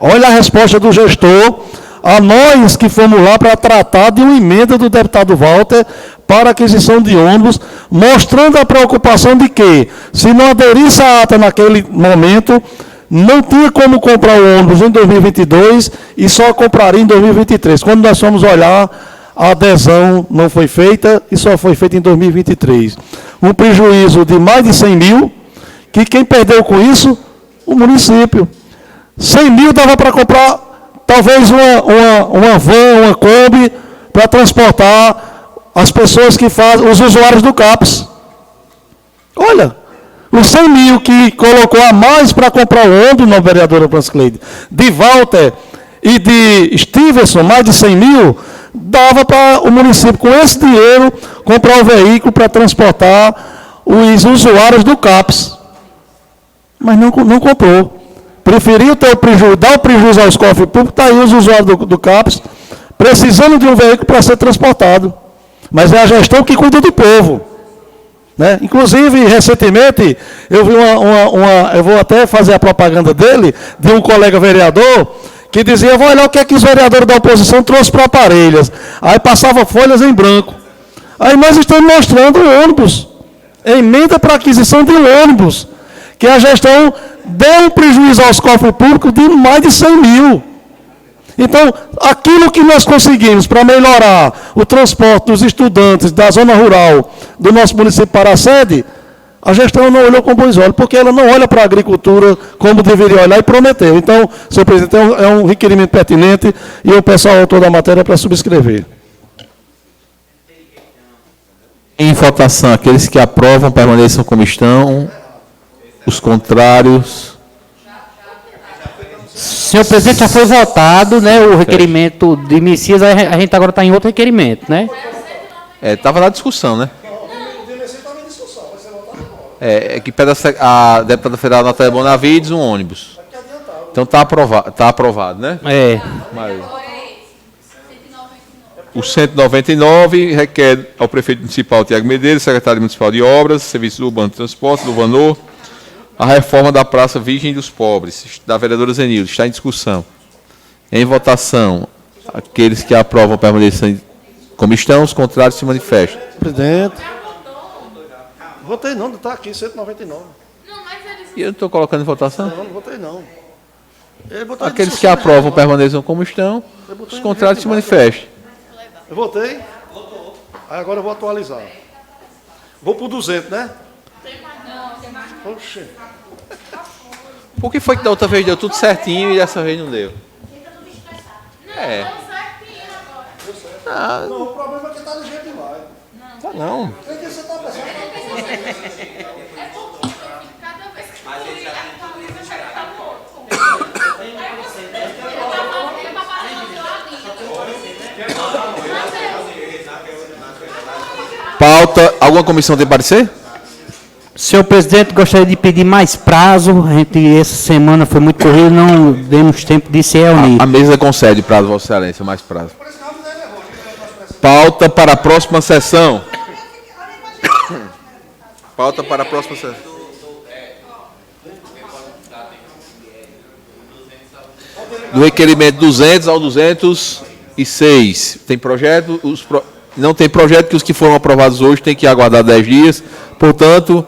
Olha a resposta do gestor a nós que fomos lá para tratar de uma emenda do deputado Walter para aquisição de ônibus, mostrando a preocupação de que, se não aderisse a ata naquele momento, não tinha como comprar o ônibus em 2022 e só compraria em 2023. Quando nós fomos olhar, a adesão não foi feita e só foi feita em 2023. Um prejuízo de mais de 100 mil, que quem perdeu com isso? O município. 100 mil dava para comprar talvez uma van, uma Kombi, para transportar as pessoas que fazem, os usuários do CAPS. Olha, os 100 mil que colocou a mais para comprar o ônibus, na vereadora Francicleide, de Walter e de Stevenson, mais de 100 mil, dava para o município, com esse dinheiro, comprar o veículo para transportar os usuários do CAPS. Mas não comprou. Preferiu ter o prejuízo, dar o prejuízo aos cofres públicos, está aí os usuários do CAPS, precisando de um veículo para ser transportado. Mas é a gestão que cuida do povo. Né? Inclusive, recentemente, eu vi eu vou até fazer a propaganda dele, de um colega vereador, que dizia, vou olhar o que é que os vereadores da oposição trouxeram para Parelhas. Aí passava folhas em branco. Aí nós estamos mostrando o ônibus. Emenda para aquisição de um ônibus. Que a gestão deu um prejuízo aos cofres públicos de mais de 100 mil. Então, aquilo que nós conseguimos para melhorar o transporte dos estudantes da zona rural do nosso município para a sede, a gestão não olhou com bons olhos, porque ela não olha para a agricultura como deveria olhar e prometeu. Então, senhor presidente, é um requerimento pertinente e eu peço ao autor da matéria para subscrever. Em votação, aqueles que aprovam permaneçam como estão, os contrários. Senhor presidente, já foi votado, né, o requerimento de Messias, a gente agora está em outro requerimento, né? Estava na discussão, né? É que pede a deputada federal Natália Bonavides um ônibus. Então está aprovado, né? É. O 199 requer ao prefeito municipal Tiago Medeiros, secretário municipal de Obras, Serviços Urbanos e Transportes, do Vanor, a reforma da Praça Virgem dos Pobres, da vereadora Zenilde, está em discussão. Em votação, aqueles que aprovam permaneçam como estão, os contrários se manifestam. Presidente. Votei não, está aqui, 199. E eu não estou colocando em votação? Não votei não. Ele botou Aqueles em que discussão, aprovam permaneçam como estão, os contrários se manifestem. Eu votei? Votou. Aí agora eu vou atualizar. Vou para o 200, né? Tem mais não. Oxê. Por que foi que da outra vez deu tudo certinho e dessa vez não deu? É. Não, o problema é que está ligeiro demais. Tá não. Tem que você está pensando. Pauta. Alguma comissão tem parecer? Senhor presidente, gostaria de pedir mais prazo. A gente, essa semana foi muito corrido, não demos tempo de se reunir. A mesa concede prazo, Vossa Excelência, mais prazo. Pauta para a próxima sessão. Pauta para a próxima sessão. Do requerimento 200 ao 206. Tem projeto? Não tem projeto, que os que foram aprovados hoje têm que aguardar 10 dias. Portanto,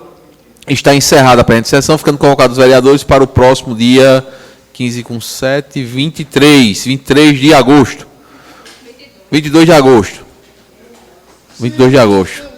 está encerrada a presente sessão, ficando convocados os vereadores para o próximo dia 15 com 7, 23 de agosto. 22 de agosto. 22 de agosto.